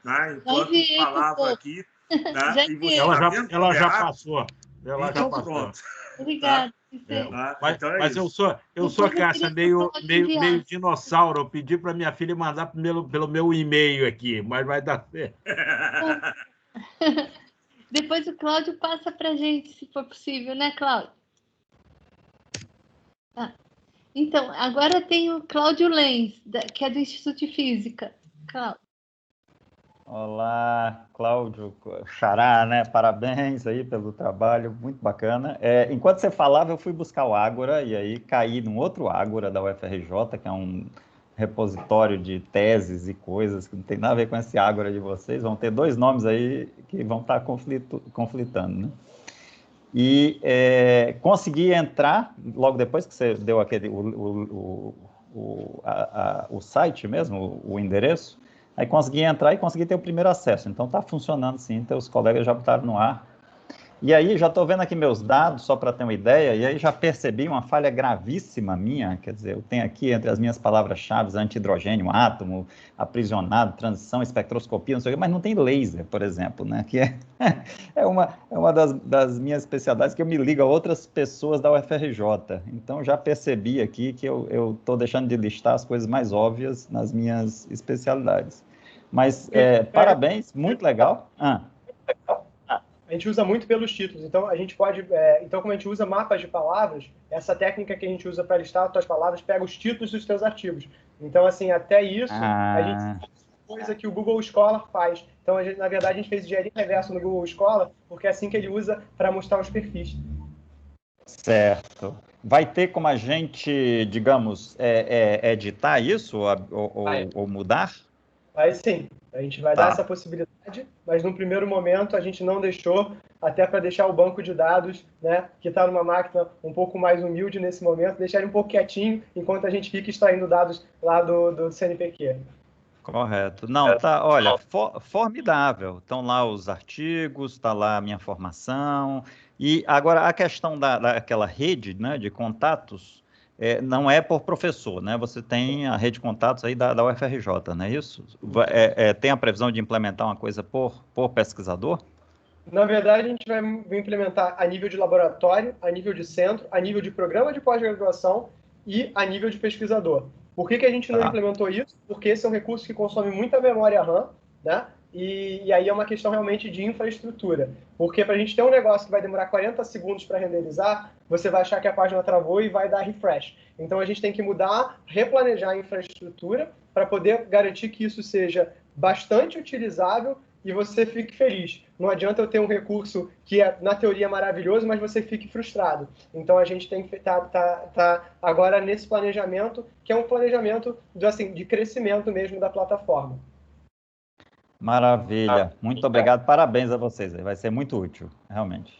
né? Enquanto falava aqui, né? E você ela já passou. Ela já passou. Pronto. Obrigada. Mas eu sou Cássia, meio dinossauro. Eu pedi para minha filha mandar pelo meu e-mail aqui, mas vai dar certo. Depois o Cláudio passa para a gente, se for possível, né, Cláudio? Tá. Então, agora tem o Cláudio Lenz, que é do Instituto de Física. Cláudio. Olá, Cláudio Xará, né? Parabéns aí pelo trabalho, muito bacana. Enquanto você falava, eu fui buscar o Ágora e aí caí num outro Ágora da UFRJ, que é um repositório de teses e coisas que não tem nada a ver com esse Ágora de vocês. Vão ter 2 nomes aí que vão estar conflitando, né? E consegui entrar, logo depois que você deu o site mesmo, o endereço, aí consegui entrar e consegui ter o primeiro acesso. Então está funcionando sim, então os colegas já botaram no ar. E aí já estou vendo aqui meus dados, só para ter uma ideia, e aí já percebi uma falha gravíssima minha, quer dizer, eu tenho aqui entre as minhas palavras-chave antihidrogênio, átomo, aprisionado, transição, espectroscopia, não sei o quê, mas não tem laser, por exemplo, né? Que é uma das minhas especialidades que eu me ligo a outras pessoas da UFRJ. Então já percebi aqui que eu estou deixando de listar as coisas mais óbvias nas minhas especialidades. Mas parabéns, muito legal. A gente usa muito pelos títulos, então a gente pode, então como a gente usa mapas de palavras, essa técnica que a gente usa para listar as tuas palavras pega os títulos dos teus artigos. Então assim, até isso a gente faz coisa que o Google Scholar faz. Então na verdade a gente fez engenharia reverso no Google Scholar, porque é assim que ele usa para mostrar os perfis. Certo. Vai ter como a gente, digamos, editar isso ou mudar? Aí sim, a gente vai dar essa possibilidade, mas no primeiro momento a gente não deixou, até para deixar o banco de dados, né, que está numa máquina um pouco mais humilde nesse momento, deixar ele um pouco quietinho, enquanto a gente fica extraindo dados lá do CNPq. Correto. Não, tá, olha, formidável. Estão lá os artigos, está lá a minha formação. E agora a questão daquela rede, né, de contatos, não é por professor, né? Você tem a rede de contatos aí da UFRJ, não é isso? Tem a previsão de implementar uma coisa por pesquisador? Na verdade, a gente vai implementar a nível de laboratório, a nível de centro, a nível de programa de pós-graduação e a nível de pesquisador. Por que a gente não implementou isso? Porque esse é um recurso que consome muita memória RAM, né? E aí é uma questão realmente de infraestrutura. Porque para a gente ter um negócio que vai demorar 40 segundos para renderizar, você vai achar que a página travou e vai dar refresh. Então a gente tem que mudar, replanejar a infraestrutura para poder garantir que isso seja bastante utilizável e você fique feliz. Não adianta eu ter um recurso que é, na teoria, maravilhoso, mas você fique frustrado. Então a gente tem que tá agora nesse planejamento, que é um planejamento de crescimento mesmo da plataforma. Maravilha, muito obrigado, parabéns a vocês, vai ser muito útil, realmente.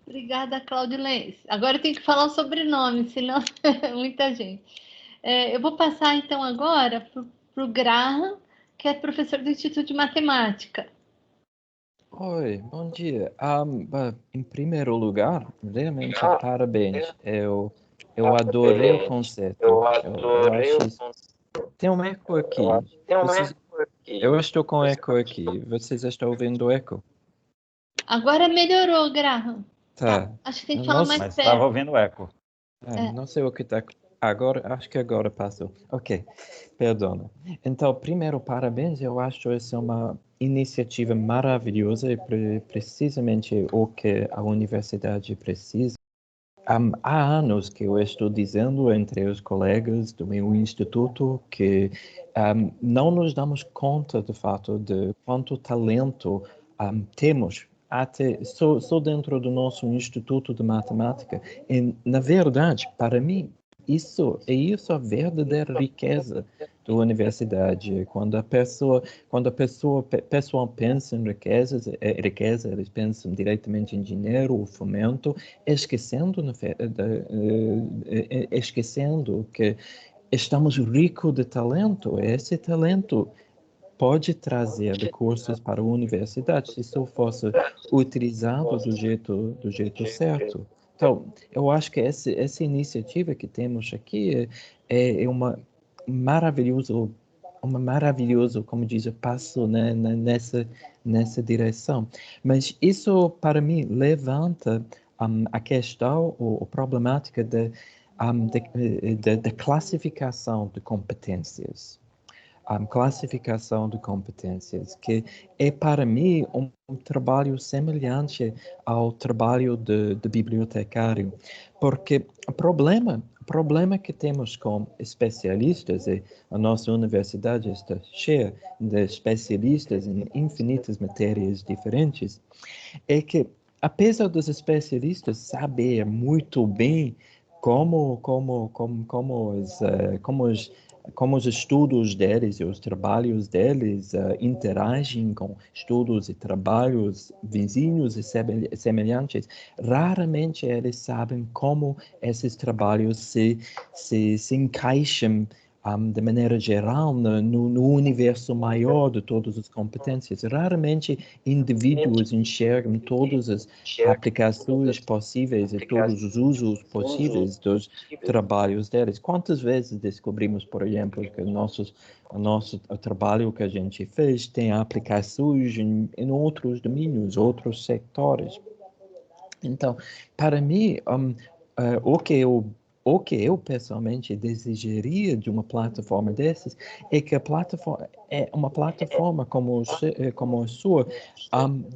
Obrigada, Cláudio Lenz. Agora eu tenho que falar o sobrenome, senão muita gente. Eu vou passar então agora para o Graham, que é professor do Instituto de Matemática. Oi, bom dia. Em primeiro lugar, realmente parabéns. Eu adorei o conceito. Tem um eco aqui. Eu estou com eco aqui. Vocês estão ouvindo eco? Agora melhorou, Graham. Tá. Acho que tem que falar mais mas perto. Estava ouvindo eco. Não sei o que está... Agora, acho que agora passou. Ok, perdona. Então, primeiro, parabéns. Eu acho essa uma iniciativa maravilhosa e precisamente o que a universidade precisa. Há anos que eu estou dizendo entre os colegas do meu instituto que não nos damos conta do fato de quanto talento temos até só dentro do nosso instituto de matemática. E, na verdade, para mim, isso a verdadeira riqueza da universidade. Quando a pessoa pensa em riqueza, eles pensam diretamente em dinheiro, o fomento, esquecendo que estamos ricos de talento. Esse talento pode trazer recursos para a universidade se isso fosse utilizado do jeito certo. Então, eu acho que essa iniciativa que temos aqui é uma maravilhoso, como diz, passo, né, nessa direção. Mas isso, para mim, levanta a questão, a problemática da classificação de competências. Classificação de competências, que é, para mim, um trabalho semelhante ao trabalho de bibliotecário, porque o problema que temos com especialistas, e a nossa universidade está cheia de especialistas em infinitas matérias diferentes, é que, apesar dos especialistas saber muito bem como os estudos deles e os trabalhos deles interagem com estudos e trabalhos vizinhos e semelhantes, raramente eles sabem como esses trabalhos se encaixam de maneira geral no universo maior de todas as competências. Raramente indivíduos enxergam todas as aplicações possíveis e todos os usos possíveis dos trabalhos deles. Quantas vezes descobrimos, por exemplo, que o nosso trabalho que a gente fez tem aplicações em outros domínios, outros setores. Então, para mim, o que eu pessoalmente desejaria de uma plataforma dessas é que a plataforma é uma plataforma como a sua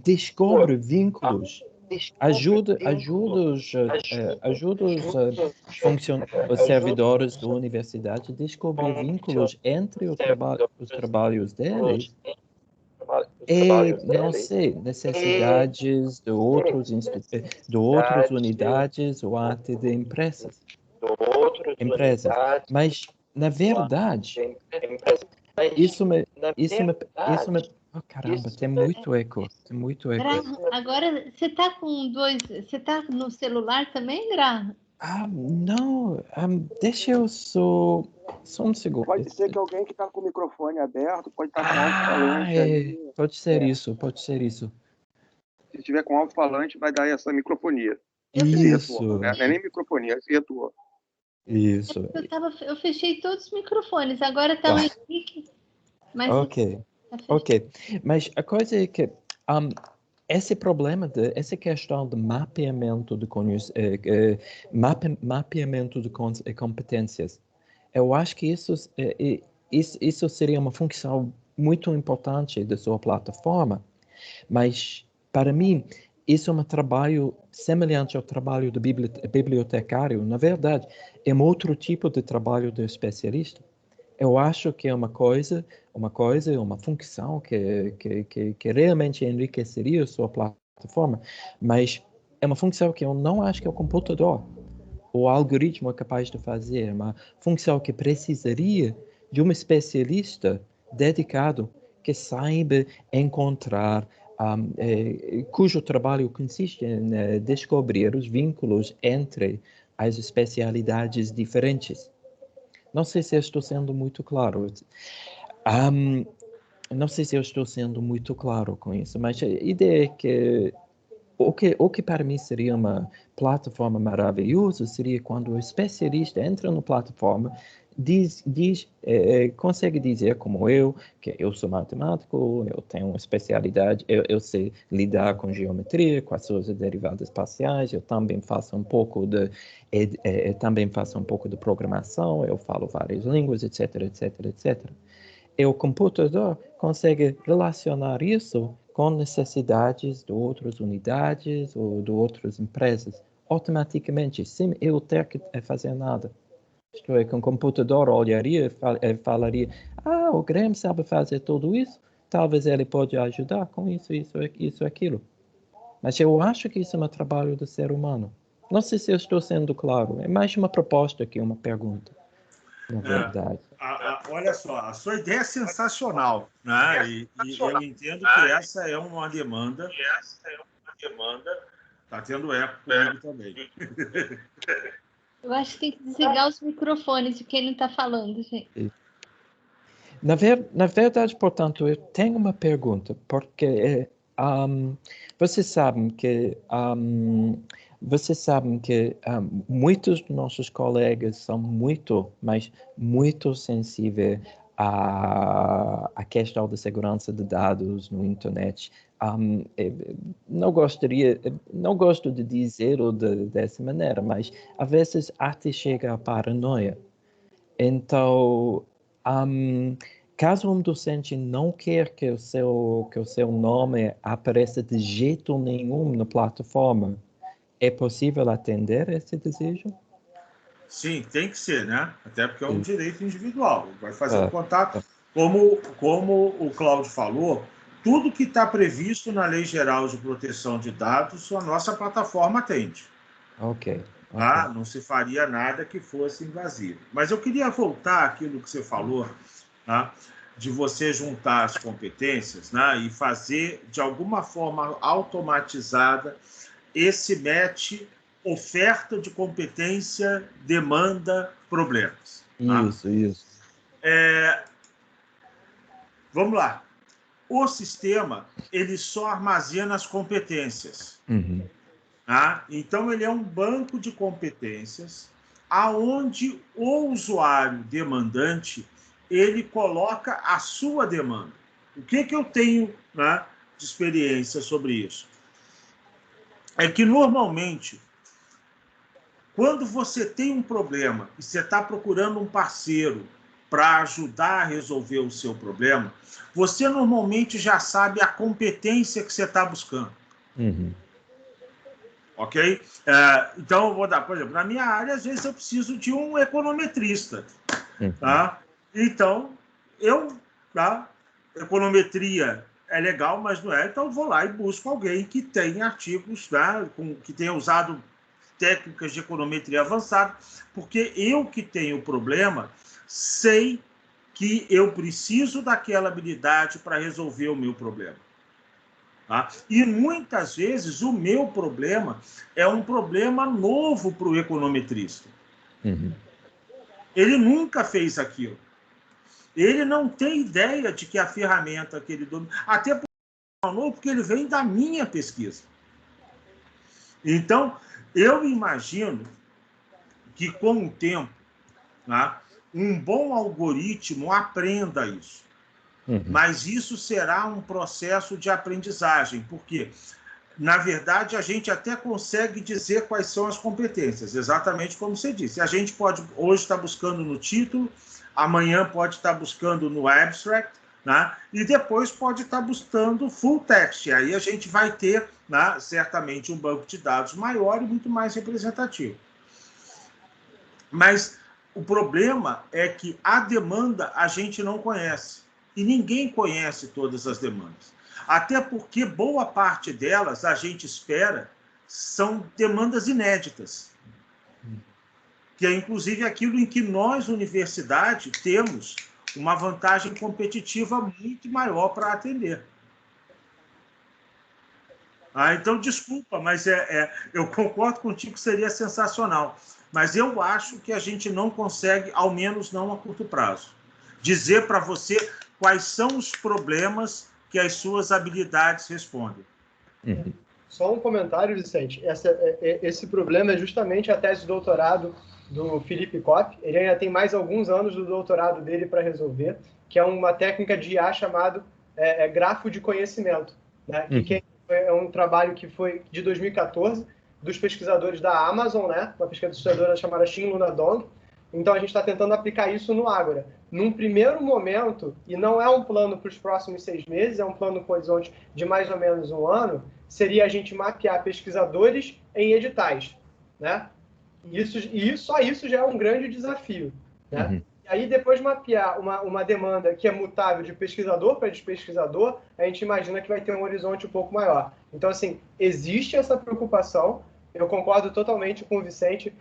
descobre vínculos, ajuda os servidores da universidade a descobrir vínculos entre os trabalhos deles e, não sei, necessidades de outras unidades ou até de empresas. Mas, na verdade, isso me... Oh, caramba, tem muito eco. Agora, você está no celular também, Gra? Não, deixa eu só um segundo. Pode ser que alguém que está com o microfone aberto pode estar com alto-falante. Pode ser isso. Se tiver com alto-falante, vai dar essa microfonia. Isso. Não é nem microfonia, esse retorno. Isso. Eu fechei todos os microfones, agora está o Henrique. Ok. Mas a coisa é que esse problema, essa questão de mapeamento de competências, eu acho que isso seria uma função muito importante da sua plataforma, mas, para mim, isso é um trabalho semelhante ao trabalho do bibliotecário. Na verdade, é um outro tipo de trabalho do especialista. Eu acho que é uma função que realmente enriqueceria a sua plataforma, mas é uma função que eu não acho que o computador, o algoritmo é capaz de fazer. É uma função que precisaria de um especialista dedicado que saiba encontrar, cujo trabalho consiste em descobrir os vínculos entre as especialidades diferentes. Não sei se eu estou sendo muito claro. Não sei se eu estou sendo muito claro com isso, mas a ideia é que o que para mim seria uma plataforma maravilhosa seria quando o especialista entra na plataforma, consegue dizer, como eu, que eu sou matemático, eu tenho uma especialidade, eu sei lidar com geometria, com as suas derivadas parciais, eu também faço um pouco de programação, eu falo várias línguas, etc. E o computador consegue relacionar isso com necessidades de outras unidades ou de outras empresas, automaticamente, sem eu ter que fazer nada. Isto é, que um computador olharia e falaria, o Graham sabe fazer tudo isso, talvez ele pode ajudar com isso, aquilo. Mas eu acho que isso é um trabalho do ser humano. Não sei se eu estou sendo claro, é mais uma proposta que uma pergunta, na verdade. Olha só, a sua ideia é sensacional, né? E eu entendo que essa é uma demanda. Está tendo eco comigo também. Eu acho que tem que desligar os microfones de quem não está falando, gente. Na verdade, portanto, eu tenho uma pergunta, porque vocês sabem que vocês sabem que muitos dos nossos colegas são muito sensíveis à questão da segurança de dados no internet. Não gosto de dizer dessa maneira, mas às vezes até chega a paranoia. Então, caso um docente não quer que o seu nome apareça de jeito nenhum na plataforma, é possível atender esse desejo? Sim, tem que ser, né? Até porque é um direito individual. Vai fazer um contato. Como o Cláudio falou, tudo que está previsto na Lei Geral de Proteção de Dados, a nossa plataforma atende. Ok. Não se faria nada que fosse invasivo. Mas eu queria voltar àquilo que você falou, tá? De você juntar as competências, né? E fazer, de alguma forma automatizada, esse match oferta de competência, demanda, problemas. Tá? Isso. Vamos lá. O sistema, ele só armazena as competências. Uhum. Tá? Então, ele é um banco de competências aonde o usuário demandante, ele coloca a sua demanda. O que eu tenho, né, de experiência sobre isso? É que, normalmente, quando você tem um problema e você está procurando um parceiro para ajudar a resolver o seu problema, você normalmente já sabe a competência que você está buscando. Uhum. Ok? Então, eu vou dar, por exemplo, na minha área, às vezes eu preciso de um econometrista. Uhum. Tá? Então, econometria é legal, mas não é. Então, eu vou lá e busco alguém que tenha artigos, tá? Que tenha usado técnicas de econometria avançada, porque eu que tenho o problema, sei que eu preciso daquela habilidade para resolver o meu problema. Tá? E muitas vezes o meu problema é um problema novo para o econometrista. Uhum. Ele nunca fez aquilo. Ele não tem ideia de que a ferramenta que ele domina, até porque ele vem da minha pesquisa. Então, eu imagino que com o tempo, né, um bom algoritmo aprenda isso. Uhum. Mas isso será um processo de aprendizagem, porque, na verdade, a gente até consegue dizer quais são as competências, exatamente como você disse. A gente pode hoje estar buscando no título, amanhã pode estar buscando no abstract, né? E depois pode estar buscando full text. E aí a gente vai ter, né, certamente um banco de dados maior e muito mais representativo. Mas o problema é que a demanda a gente não conhece. E ninguém conhece todas as demandas. Até porque boa parte delas, a gente espera, são demandas inéditas. Que é, inclusive, aquilo em que nós, universidade, temos uma vantagem competitiva muito maior para atender. Então, desculpa, mas eu concordo contigo que seria sensacional. Mas eu acho que a gente não consegue, ao menos não a curto prazo, dizer para você quais são os problemas que as suas habilidades respondem. Uhum. Só um comentário, Vicente. Esse problema é justamente a tese de doutorado do Felipe Kopp. Ele ainda tem mais alguns anos do doutorado dele para resolver, que é uma técnica de IA chamado grafo de conhecimento, né? Uhum. Que é um trabalho que foi de 2014, dos pesquisadores da Amazon, né? Uma pesquisadora chamada Shin Luna Dong. Então, a gente está tentando aplicar isso no Ágora. Num primeiro momento, e não é um plano para os próximos 6 meses, é um plano com horizonte de mais ou menos 1 ano, seria a gente mapear pesquisadores em editais, né? E só isso já é um grande desafio, né? Uhum. E aí, depois mapear uma demanda que é mutável de pesquisador para pesquisador, a gente imagina que vai ter um horizonte um pouco maior. Então, assim, existe essa preocupação, eu concordo totalmente com o Vicente,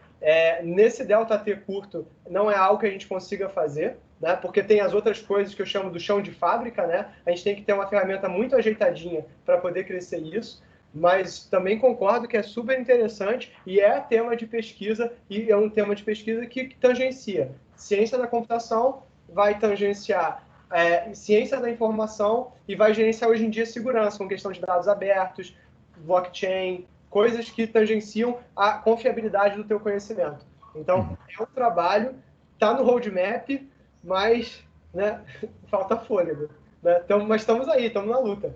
nesse delta T curto não é algo que a gente consiga fazer, né? Porque tem as outras coisas que eu chamo do chão de fábrica, né? A gente tem que ter uma ferramenta muito ajeitadinha para poder crescer isso, mas também concordo que é super interessante e é tema de pesquisa, e é um tema de pesquisa que tangencia. Ciência da computação vai tangenciar ciência da informação e vai gerenciar hoje em dia segurança, com questão de dados abertos, blockchain, coisas que tangenciam a confiabilidade do teu conhecimento. Então, é um trabalho, está no roadmap, mas, né, falta fôlego. Né? Então, mas estamos aí, estamos na luta.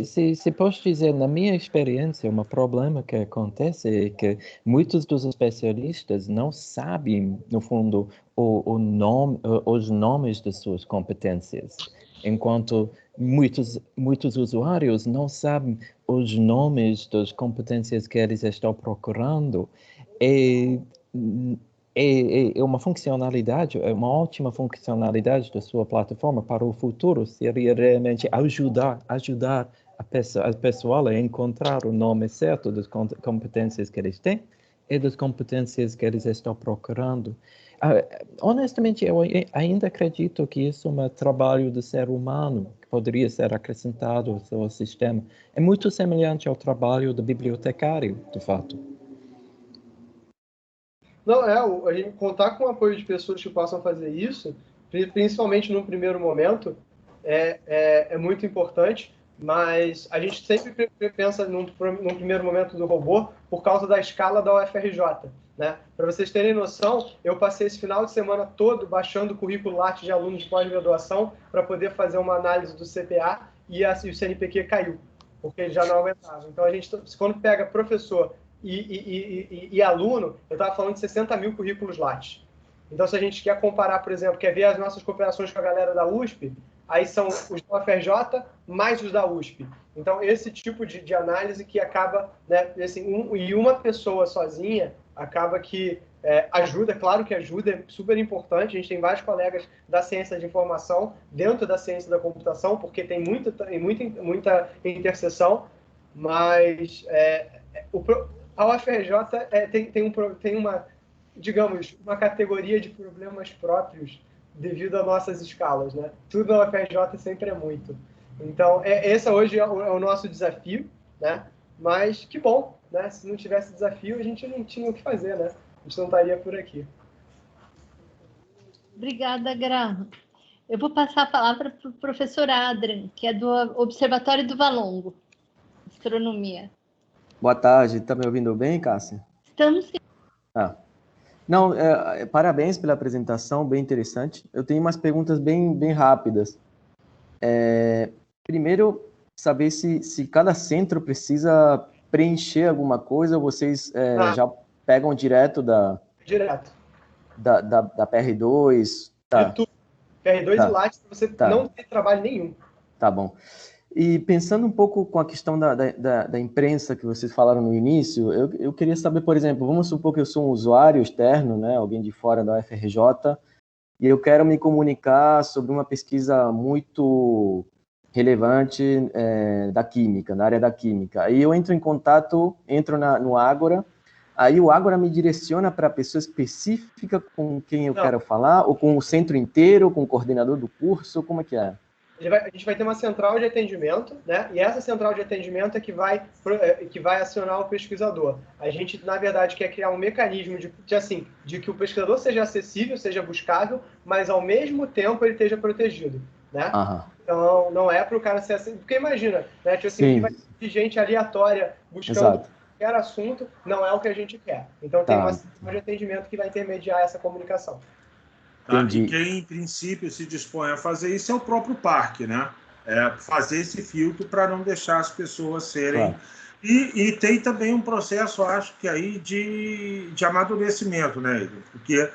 Se posso dizer, na minha experiência, um problema que acontece é que muitos dos especialistas não sabem, no fundo, os nomes das suas competências, enquanto muitos usuários não sabem os nomes das competências que eles estão procurando. É uma funcionalidade, é uma ótima funcionalidade da sua plataforma para o futuro, seria realmente ajudar a pessoa a encontrar o nome certo das competências que eles têm e das competências que eles estão procurando. Honestamente, eu ainda acredito que isso é um trabalho do ser humano que poderia ser acrescentado ao seu sistema. É muito semelhante ao trabalho do bibliotecário, de fato. Não, a gente contar com o apoio de pessoas que possam fazer isso, principalmente no primeiro momento, é muito importante, mas a gente sempre pensa num primeiro momento do robô por causa da escala da UFRJ. Né? Para vocês terem noção, eu passei esse final de semana todo baixando o currículo Lattes de alunos de pós-graduação para poder fazer uma análise do CPA e o CNPq caiu, porque ele já não aguentava. Então, a gente, quando pega professor e aluno, eu estava falando de 60 mil currículos Lattes. Então, se a gente quer comparar, por exemplo, quer ver as nossas cooperações com a galera da USP, aí são os da UFRJ mais os da USP. Então, esse tipo de análise que acaba, né, assim, uma pessoa sozinha acaba que ajuda, claro que ajuda, é super importante. A gente tem vários colegas da ciência de informação dentro da ciência da computação, porque tem muita interseção, mas a UFRJ tem uma, digamos, uma categoria de problemas próprios devido a nossas escalas, né? Tudo na UFRJ sempre é muito. Então, esse hoje é o nosso desafio, né? Mas que bom, né? Se não tivesse desafio, a gente não tinha o que fazer, né? A gente não estaria por aqui. Obrigada, Graham. Eu vou passar a palavra para o professor Adrian, que é do Observatório do Valongo, Astronomia. Boa tarde, está me ouvindo bem, Cássia? Estamos sim. Não, parabéns pela apresentação, bem interessante. Eu tenho umas perguntas bem rápidas. Primeiro, saber se cada centro precisa preencher alguma coisa, ou vocês já pegam direto da PR2? Tá. De tudo. PR2 e Lattes, você não tem trabalho nenhum. Tá bom. E pensando um pouco com a questão da imprensa que vocês falaram no início, eu queria saber, por exemplo, vamos supor que eu sou um usuário externo, né, alguém de fora da UFRJ, e eu quero me comunicar sobre uma pesquisa muito relevante da química, na área da química. Aí eu entro em contato, no Ágora, aí o Ágora me direciona para a pessoa específica com quem eu quero falar, ou com o centro inteiro, com o coordenador do curso, como é que é? A gente vai ter uma central de atendimento, né? E essa central de atendimento é que vai acionar o pesquisador. A gente, na verdade, quer criar um mecanismo de que o pesquisador seja acessível, seja buscável, mas, ao mesmo tempo, ele esteja protegido, né? Então, não é para o cara ser assim... Porque imagina, né? Tipo assim, que vai ter gente aleatória buscando qualquer assunto, não é o que a gente quer. Então, tem uma central de atendimento que vai intermediar essa comunicação. Tá? E quem, em princípio, se dispõe a fazer isso é o próprio parque, né? Fazer esse filtro para não deixar as pessoas serem... Claro. E tem também um processo, acho que aí, de amadurecimento, né? Porque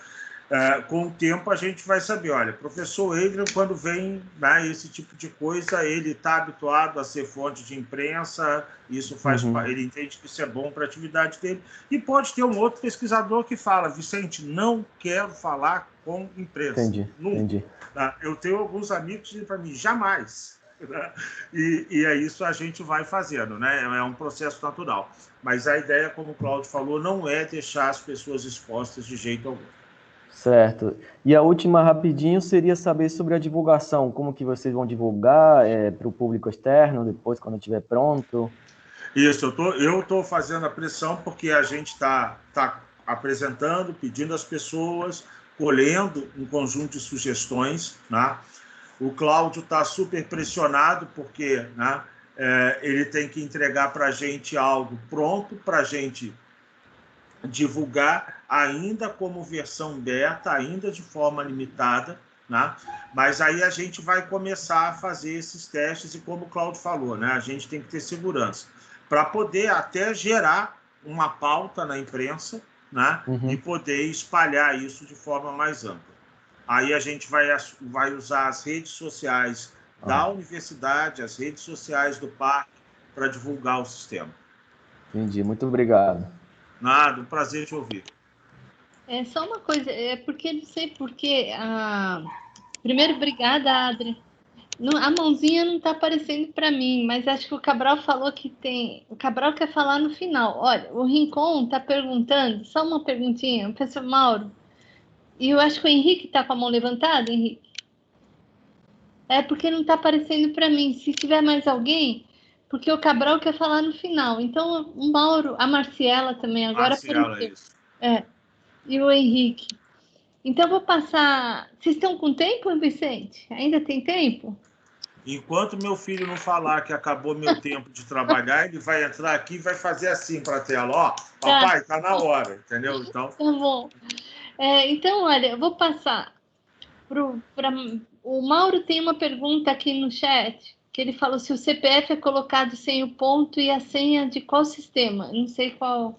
com o tempo a gente vai saber, olha, professor Adrian, quando vem, né, esse tipo de coisa, ele está habituado a ser fonte de imprensa, isso faz ele entende que isso é bom para a atividade dele, e pode ter um outro pesquisador que fala, Vicente, não quero falar com imprensa. Entendi. Tá? Eu tenho alguns amigos que dizem para mim, jamais. Né? E é isso a gente vai fazendo, né? É um processo natural. Mas a ideia, como o Cláudio falou, não é deixar as pessoas expostas de jeito algum. Certo. E a última, rapidinho, seria saber sobre a divulgação. Como que vocês vão divulgar para o público externo, depois, quando estiver pronto? Isso, eu estou fazendo a pressão porque a gente está apresentando, pedindo às pessoas, colhendo um conjunto de sugestões, né? O Cláudio está super pressionado porque, né, ele tem que entregar para a gente algo pronto para a gente divulgar, ainda como versão beta, ainda de forma limitada, né? Mas aí a gente vai começar a fazer esses testes e, como o Cláudio falou, né, a gente tem que ter segurança para poder até gerar uma pauta na imprensa, né, e poder espalhar isso de forma mais ampla. Aí a gente vai usar as redes sociais da universidade, as redes sociais do parque, para divulgar o sistema. Entendi, muito obrigado. Nada, um prazer te ouvir. É só uma coisa, porque não sei porquê. Primeiro, obrigada, Adri. A mãozinha não está aparecendo para mim, mas acho que o Cabral falou que tem. O Cabral quer falar no final. Olha, o Rincon está perguntando, só uma perguntinha, professor Mauro. E eu acho que o Henrique está com a mão levantada, Henrique. É porque não está aparecendo para mim. Se tiver mais alguém, porque o Cabral quer falar no final. Então, o Mauro, a Marciela também agora. Marciela, é isso. E o Henrique. Então, vou passar. Vocês estão com tempo, Vicente? Ainda tem tempo? Enquanto meu filho não falar que acabou meu tempo de trabalhar, ele vai entrar aqui e vai fazer assim para a tela. Ó, papai, tá na hora, entendeu? Então... Tá bom. Então, olha, eu vou passar para... O Mauro tem uma pergunta aqui no chat, que ele falou se o CPF é colocado sem o ponto e a senha de qual sistema. Não sei qual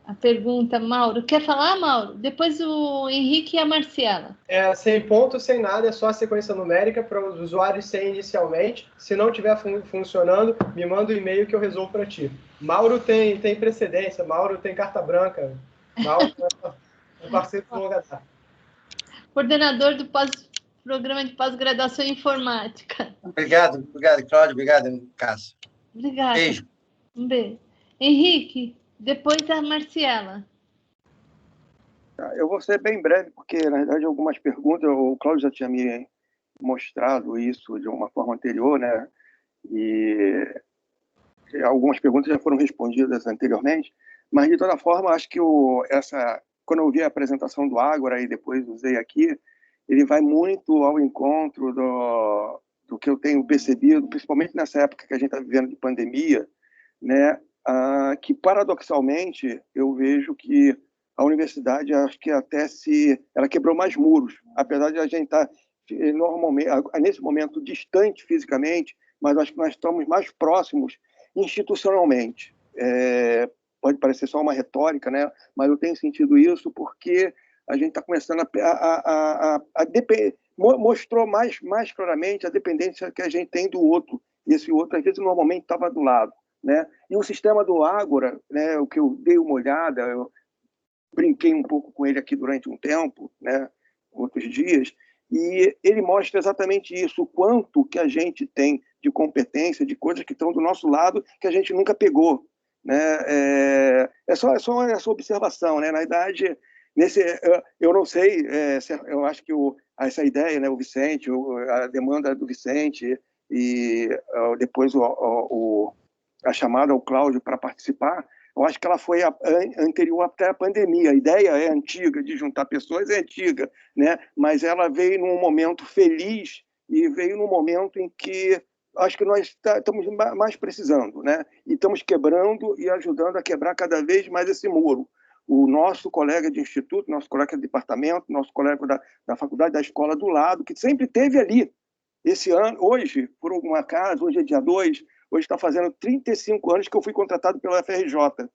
a pergunta, Mauro. Quer falar, Mauro? Depois o Henrique e a Marciela. Sem ponto, sem nada, é só a sequência numérica para os usuários sem inicialmente. Se não estiver funcionando, me manda um e-mail que eu resolvo para ti. Mauro tem precedência, Mauro tem carta branca. Mauro é parceiro de longa data. Coordenador do programa de pós-graduação em informática. Obrigado, Cláudio. Obrigado, Cássio. Obrigada. Beijo. Um beijo. Henrique, depois a Marciela. Eu vou ser bem breve, porque, na verdade, algumas perguntas, o Cláudio já tinha me mostrado isso de uma forma anterior, né? E algumas perguntas já foram respondidas anteriormente, mas, de toda forma, acho que quando eu vi a apresentação do Ágora e depois usei aqui, ele vai muito ao encontro do que eu tenho percebido, principalmente nessa época que a gente está vivendo de pandemia, né? Que, paradoxalmente, eu vejo que a universidade, acho que até ela quebrou mais muros, apesar de a gente estar, normalmente, nesse momento, distante fisicamente, mas acho que nós estamos mais próximos institucionalmente. Pode parecer só uma retórica, né? Mas eu tenho sentido isso porque a gente está começando a depender, mostrou mais claramente a dependência que a gente tem do outro, e esse outro, às vezes, normalmente estava do lado, né? E o sistema do Ágora, né, o que eu dei uma olhada, eu brinquei um pouco com ele aqui durante um tempo, né, outros dias, e ele mostra exatamente isso, o quanto que a gente tem de competência, de coisas que estão do nosso lado, que a gente nunca pegou, né? É só essa observação, né? Na verdade, eu não sei, eu acho que essa ideia, né, o Vicente, a demanda do Vicente e depois a chamada ao Cláudio para participar, eu acho que ela foi anterior até a pandemia. A ideia é antiga, de juntar pessoas é antiga, né? Mas ela veio num momento feliz e veio num momento em que acho que nós estamos mais precisando, né? E estamos quebrando e ajudando a quebrar cada vez mais esse muro. O nosso colega de instituto, nosso colega de departamento, nosso colega da faculdade, da escola do lado, que sempre esteve ali. Esse ano, hoje, por algum acaso, hoje é dia 2, hoje está fazendo 35 anos que eu fui contratado pela FRJ.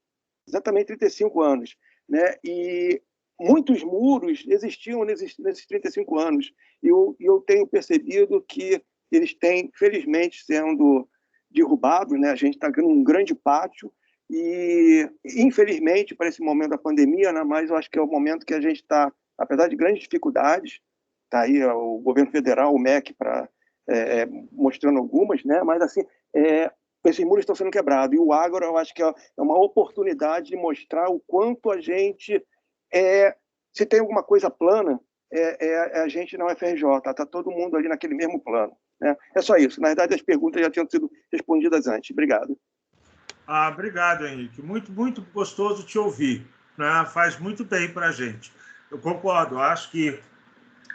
Exatamente 35 anos. Né? E muitos muros existiam nesses 35 anos. E eu tenho percebido que eles têm, felizmente, sendo derrubados. Né? A gente está num grande pátio e, infelizmente, para esse momento da pandemia, né? Mas eu acho que é o momento que a gente está, apesar de grandes dificuldades, está aí o governo federal, o MEC, mostrando algumas, né? Mas assim, esses muros estão sendo quebrados. E o Ágora, eu acho que é uma oportunidade de mostrar o quanto a gente se tem alguma coisa plana, a gente na UFRJ, está todo mundo ali naquele mesmo plano. Né? É só isso. Na verdade, as perguntas já tinham sido respondidas antes. Obrigado. Obrigado, Henrique. Muito, muito gostoso te ouvir. Né? Faz muito bem para a gente. Eu concordo. Acho que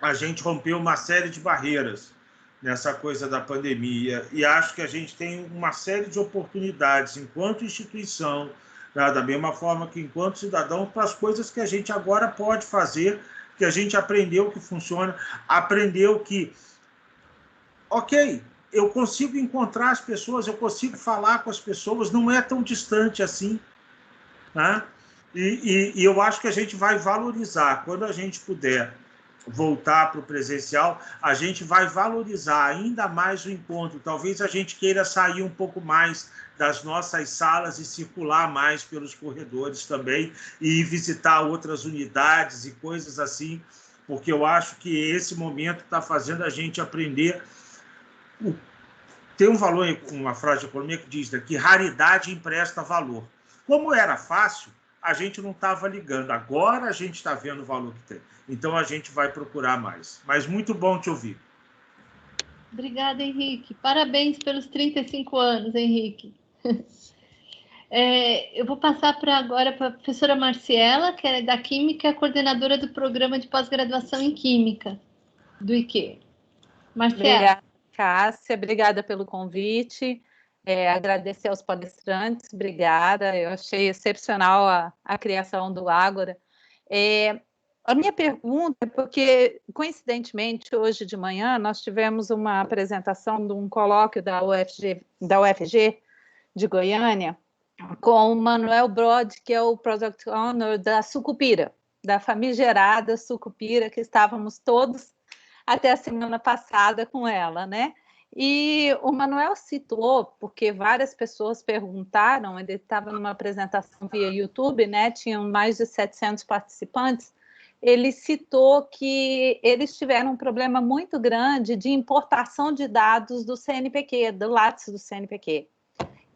a gente rompeu uma série de barreiras nessa coisa da pandemia, e acho que a gente tem uma série de oportunidades enquanto instituição, tá? Da mesma forma que enquanto cidadão, para as coisas que a gente agora pode fazer, que a gente aprendeu que funciona, aprendeu que, ok, eu consigo encontrar as pessoas, eu consigo falar com as pessoas, não é tão distante assim, né? E eu acho que a gente vai valorizar, quando a gente puder voltar para o presencial, a gente vai valorizar ainda mais o encontro. Talvez a gente queira sair um pouco mais das nossas salas e circular mais pelos corredores também e visitar outras unidades e coisas assim, porque eu acho que esse momento está fazendo a gente aprender. Tem um valor, uma frase de economia que diz que raridade empresta valor. Como era fácil, a gente não estava ligando. Agora a gente está vendo o valor que tem. Então, a gente vai procurar mais. Mas muito bom te ouvir. Obrigada, Henrique. Parabéns pelos 35 anos, Henrique. Eu vou passar agora para a professora Marciela, que é da Química, coordenadora do programa de pós-graduação em Química, do IQ. Marciela. Obrigada, Cássia. Obrigada pelo convite. Agradecer aos palestrantes. Obrigada. Eu achei excepcional a criação do Ágora. A minha pergunta é porque, coincidentemente, hoje de manhã, nós tivemos uma apresentação de um colóquio da UFG de Goiânia, com o Manuel Brod, que é o Product Owner da Sucupira, da famigerada Sucupira, que estávamos todos até a semana passada com ela, né? E o Manuel citou, porque várias pessoas perguntaram, ele estava numa apresentação via YouTube, né? Tinham mais de 700 participantes. Ele citou que eles tiveram um problema muito grande de importação de dados do CNPq, do Lattes do CNPq.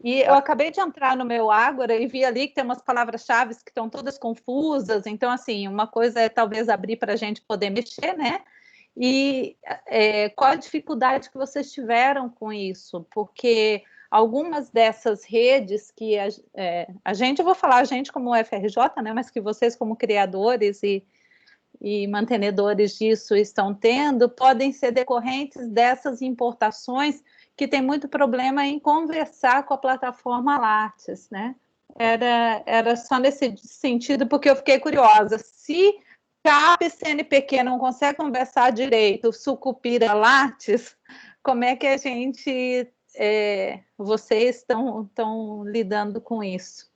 E eu acabei de entrar no meu Ágora e vi ali que tem umas palavras-chave que estão todas confusas. Então, assim, uma coisa é talvez abrir para a gente poder mexer, né? E qual a dificuldade que vocês tiveram com isso? Porque algumas dessas redes que a gente, eu vou falar a gente como UFRJ, né? Mas que vocês como criadores e mantenedores disso estão tendo, podem ser decorrentes dessas importações que tem muito problema em conversar com a plataforma Lattes, né? Era só nesse sentido, porque eu fiquei curiosa. Se CAP e CNPq não consegue conversar direito, Sucupira Lattes, como é que a gente, vocês estão lidando com isso?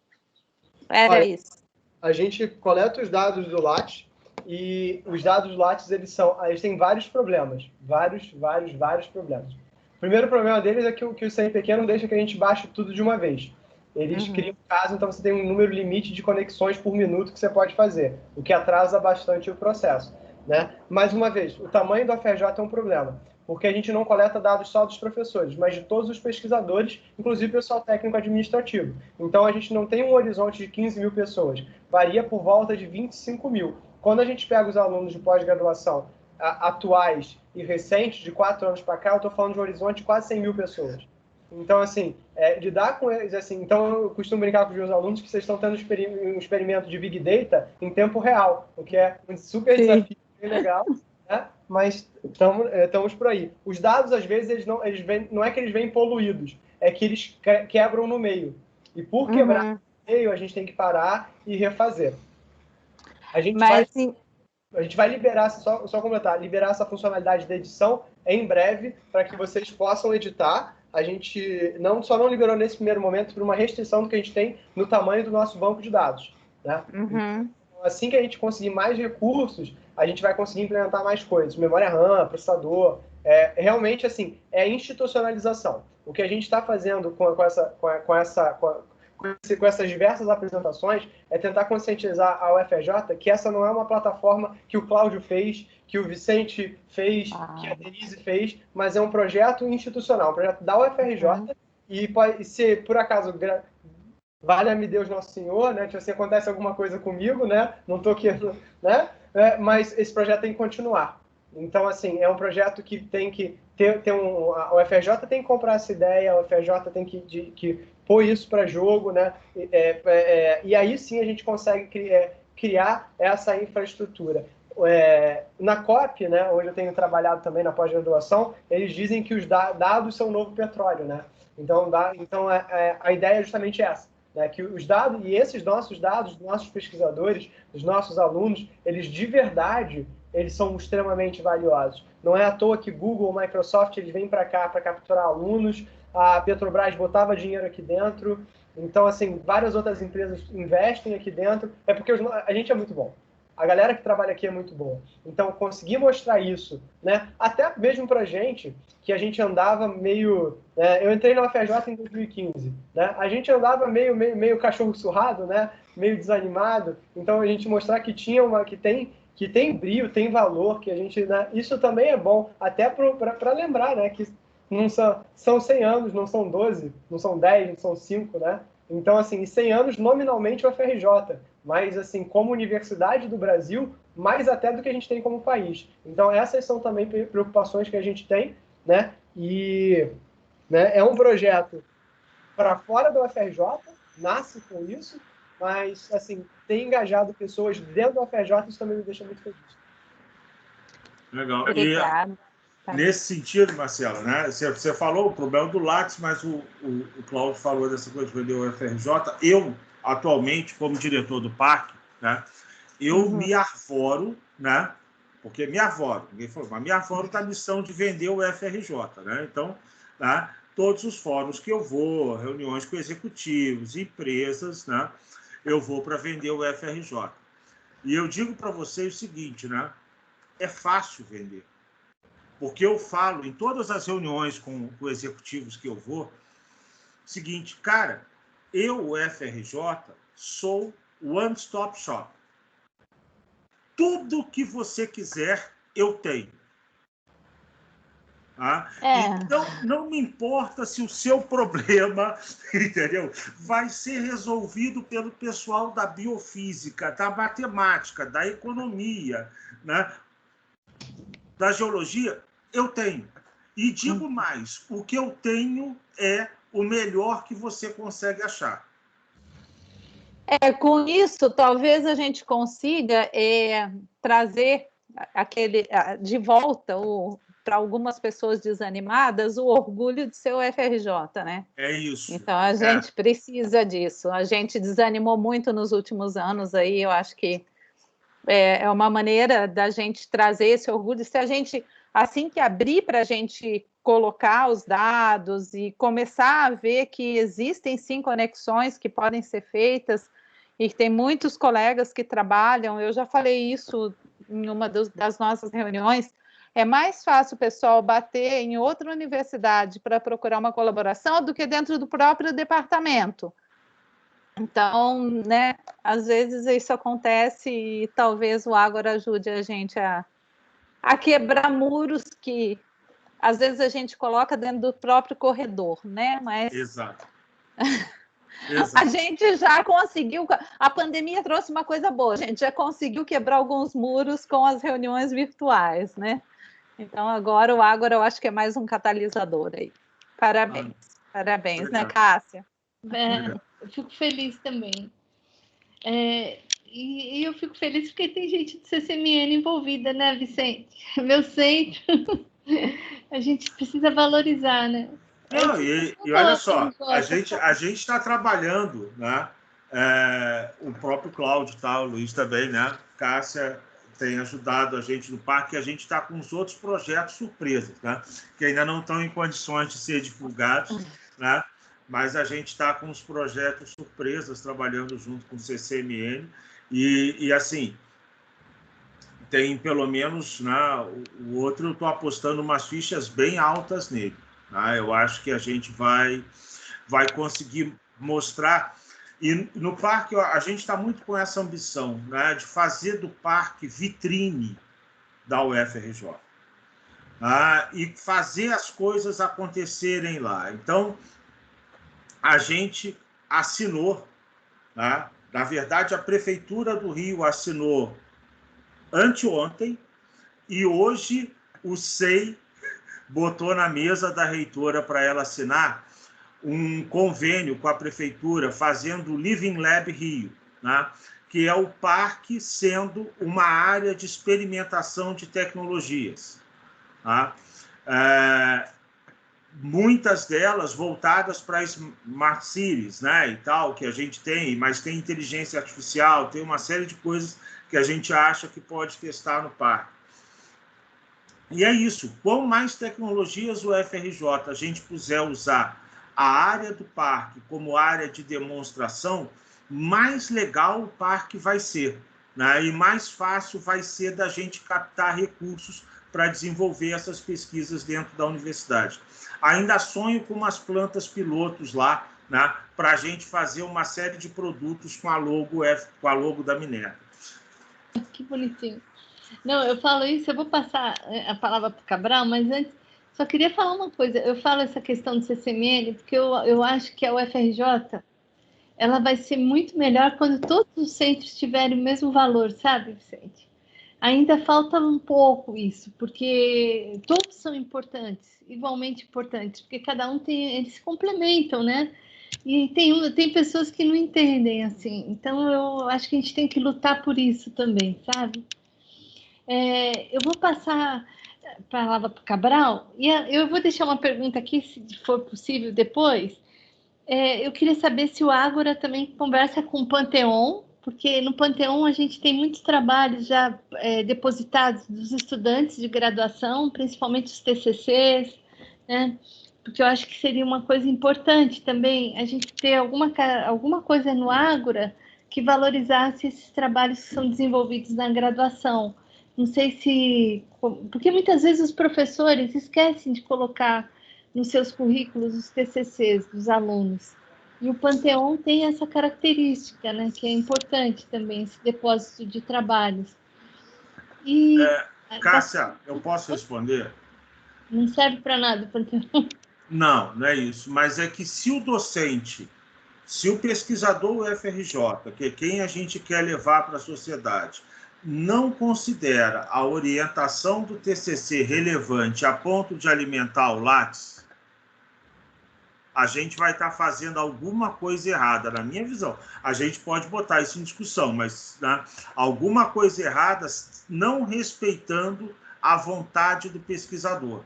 Era isso. A gente coleta os dados do Lattes, e os dados do Lattes, eles têm vários problemas. Vários problemas. O primeiro problema deles é que o CNPq não deixa que a gente baixe tudo de uma vez. Eles criam um caso, então você tem um número limite de conexões por minuto que você pode fazer, o que atrasa bastante o processo, né? Mais uma vez, o tamanho do UFRJ é um problema, porque a gente não coleta dados só dos professores, mas de todos os pesquisadores, inclusive pessoal técnico administrativo. Então, a gente não tem um horizonte de 15 mil pessoas, varia por volta de 25 mil. Quando a gente pega os alunos de pós-graduação atuais e recentes, de 4 anos para cá, eu estou falando de um horizonte de quase 100 mil pessoas. Então, assim, lidar com eles, assim, então eu costumo brincar com os meus alunos que vocês estão tendo um experimento de Big Data em tempo real, o que é um super desafio, bem legal, né? Mas estamos por aí. Os dados, às vezes, não é que eles vêm poluídos, é que eles quebram no meio. E por quebrar no meio, a gente tem que parar e refazer. A gente vai liberar, só completar, liberar essa funcionalidade da edição em breve para que vocês possam editar. A gente só não liberou nesse primeiro momento por uma restrição que a gente tem no tamanho do nosso banco de dados, né? Então, assim que a gente conseguir mais recursos, a gente vai conseguir implementar mais coisas. Memória RAM, processador. Realmente, assim, é institucionalização. O que a gente está fazendo com essas diversas apresentações é tentar conscientizar a UFRJ que essa não é uma plataforma que o Cláudio fez, que o Vicente fez, que a Denise fez, mas é um projeto institucional, um projeto da UFRJ, e se por acaso, valha-me Deus Nosso Senhor, né, se acontece alguma coisa comigo, né, não estou querendo, né, mas esse projeto tem que continuar. Então, assim, é um projeto que tem que a UFRJ tem que comprar essa ideia, a UFRJ tem que pôr isso para jogo, né? E aí sim a gente consegue criar essa infraestrutura. na COP, né, onde eu tenho trabalhado também na pós-graduação, eles dizem que os dados são o novo petróleo, né? Então a ideia é justamente essa, né, que os dados, e esses nossos dados, dos nossos pesquisadores, dos nossos alunos, eles de verdade, eles são extremamente valiosos. Não é à toa que Google, Microsoft, eles vêm para cá para capturar alunos, a Petrobras botava dinheiro aqui dentro, então, assim, várias outras empresas investem aqui dentro, é porque a gente é muito bom. A galera que trabalha aqui é muito boa. Então, conseguir mostrar isso, né? Até mesmo para a gente, que a gente andava meio... eu entrei na UFRJ em 2015, né? A gente andava meio cachorro surrado, né? Meio desanimado. Então, a gente mostrar que que tem brilho, tem valor, que a gente... Né? Isso também é bom, até para lembrar, né? Que não são 100 anos, não são 12, não são 10, não são 5, né? Então, assim, 100 anos nominalmente o UFRJ, mas, assim, como Universidade do Brasil, mais até do que a gente tem como país. Então, essas são também preocupações que a gente tem, né? E é um projeto para fora do UFRJ, nasce com isso, mas, assim, tem engajado pessoas dentro do UFRJ, isso também me deixa muito feliz. Legal. Obrigada. Nesse sentido, Marcelo, né? Você falou o problema do Lattes, mas o Cláudio falou dessa coisa de vender o UFRJ. Eu, atualmente, como diretor do parque, né? Eu me arvoro, né? Porque me arvoro, ninguém falou, mas me arvoro da missão de vender o UFRJ, né? Então, né? Todos os fóruns que eu vou, reuniões com executivos, empresas, né? Eu vou para vender o UFRJ. E eu digo para vocês o seguinte, né? É fácil vender. Porque eu falo em todas as reuniões com executivos que eu vou, seguinte, cara, eu, o FRJ, sou one-stop shop. Tudo que você quiser, eu tenho. Tá? Então, não me importa se o seu problema, entendeu, vai ser resolvido pelo pessoal da biofísica, da matemática, da economia, né? Da geologia, eu tenho. E digo mais, o que eu tenho é o melhor que você consegue achar. Com isso, talvez a gente consiga trazer de volta para algumas pessoas desanimadas o orgulho de ser o FRJ, né? É isso. Então, a gente precisa disso. A gente desanimou muito nos últimos anos aí, eu acho que é uma maneira da gente trazer esse orgulho. Se a gente, assim que abrir para a gente colocar os dados e começar a ver que existem sim conexões que podem ser feitas e que tem muitos colegas que trabalham, eu já falei isso em uma das nossas reuniões, é mais fácil o pessoal bater em outra universidade para procurar uma colaboração do que dentro do próprio departamento. Então, né, às vezes isso acontece e talvez o Ágora ajude a gente a quebrar muros que às vezes a gente coloca dentro do próprio corredor, né? Mas Exato. A gente já conseguiu, a pandemia trouxe uma coisa boa, a gente já conseguiu quebrar alguns muros com as reuniões virtuais, né? Então agora o Ágora eu acho que é mais um catalisador aí. Parabéns, parabéns, né, Cássia? Eu fico feliz também. E eu fico feliz porque tem gente do CCMN envolvida, né, Vicente? Meu centro. A gente precisa valorizar, né? Não, e olha só, a gente está trabalhando, né? O próprio Cláudio, tá, o Luiz também, né? Cássia tem ajudado a gente no parque, e a gente está com os outros projetos surpresas, né? Que ainda não estão em condições de ser divulgados, né? Mas a gente está com os projetos surpresas, trabalhando junto com o CCMN, e assim, tem pelo menos, né, o outro eu estou apostando umas fichas bem altas nele. Tá? Eu acho que a gente vai conseguir mostrar. E no parque, a gente está muito com essa ambição, né, de fazer do parque vitrine da UFRJ. E fazer as coisas acontecerem lá. Então, a gente assinou, né? Na verdade, a Prefeitura do Rio assinou anteontem, e hoje o SEI botou na mesa da reitora para ela assinar um convênio com a Prefeitura, fazendo o Living Lab Rio, né? que é o parque sendo uma área de experimentação de tecnologias. Tá? Muitas delas voltadas para smart cities, né, e tal, que a gente tem, mas tem inteligência artificial, tem uma série de coisas que a gente acha que pode testar no parque. E é isso. Quanto mais tecnologias o FRJ a gente puser usar a área do parque como área de demonstração, mais legal o parque vai ser, né? E mais fácil vai ser da gente captar recursos para desenvolver essas pesquisas dentro da universidade. Ainda sonho com umas plantas pilotos lá, né? Para a gente fazer uma série de produtos com a logo da Minerva. Que bonitinho. Não, eu falo isso, eu vou passar a palavra para o Cabral, mas antes, só queria falar uma coisa. Eu falo essa questão do CCMN, porque eu acho que a UFRJ, ela vai ser muito melhor quando todos os centros tiverem o mesmo valor, sabe, Vicente? Ainda falta um pouco isso, porque todos são importantes, igualmente importantes, porque cada um eles se complementam, né? E tem pessoas que não entendem assim, então eu acho que a gente tem que lutar por isso também, sabe? Eu vou passar a palavra para o Cabral, e eu vou deixar uma pergunta aqui, se for possível, depois. Eu queria saber se o Ágora também conversa com o Panteon, porque no Panteon a gente tem muitos trabalhos já depositados dos estudantes de graduação, principalmente os TCCs, né? Porque eu acho que seria uma coisa importante também a gente ter alguma coisa no Ágora que valorizasse esses trabalhos que são desenvolvidos na graduação. Não sei se... Porque muitas vezes os professores esquecem de colocar nos seus currículos os TCCs dos alunos. E o Panteon tem essa característica, né, que é importante também, esse depósito de trabalhos. E... Cássia, eu posso responder? Não serve para nada o Panteon. Não, não é isso. Mas é que se o docente, se o pesquisador UFRJ, que é quem a gente quer levar para a sociedade, não considera a orientação do TCC relevante a ponto de alimentar o Lattes, a gente vai estar fazendo alguma coisa errada, na minha visão. A gente pode botar isso em discussão, mas, né, alguma coisa errada não respeitando a vontade do pesquisador.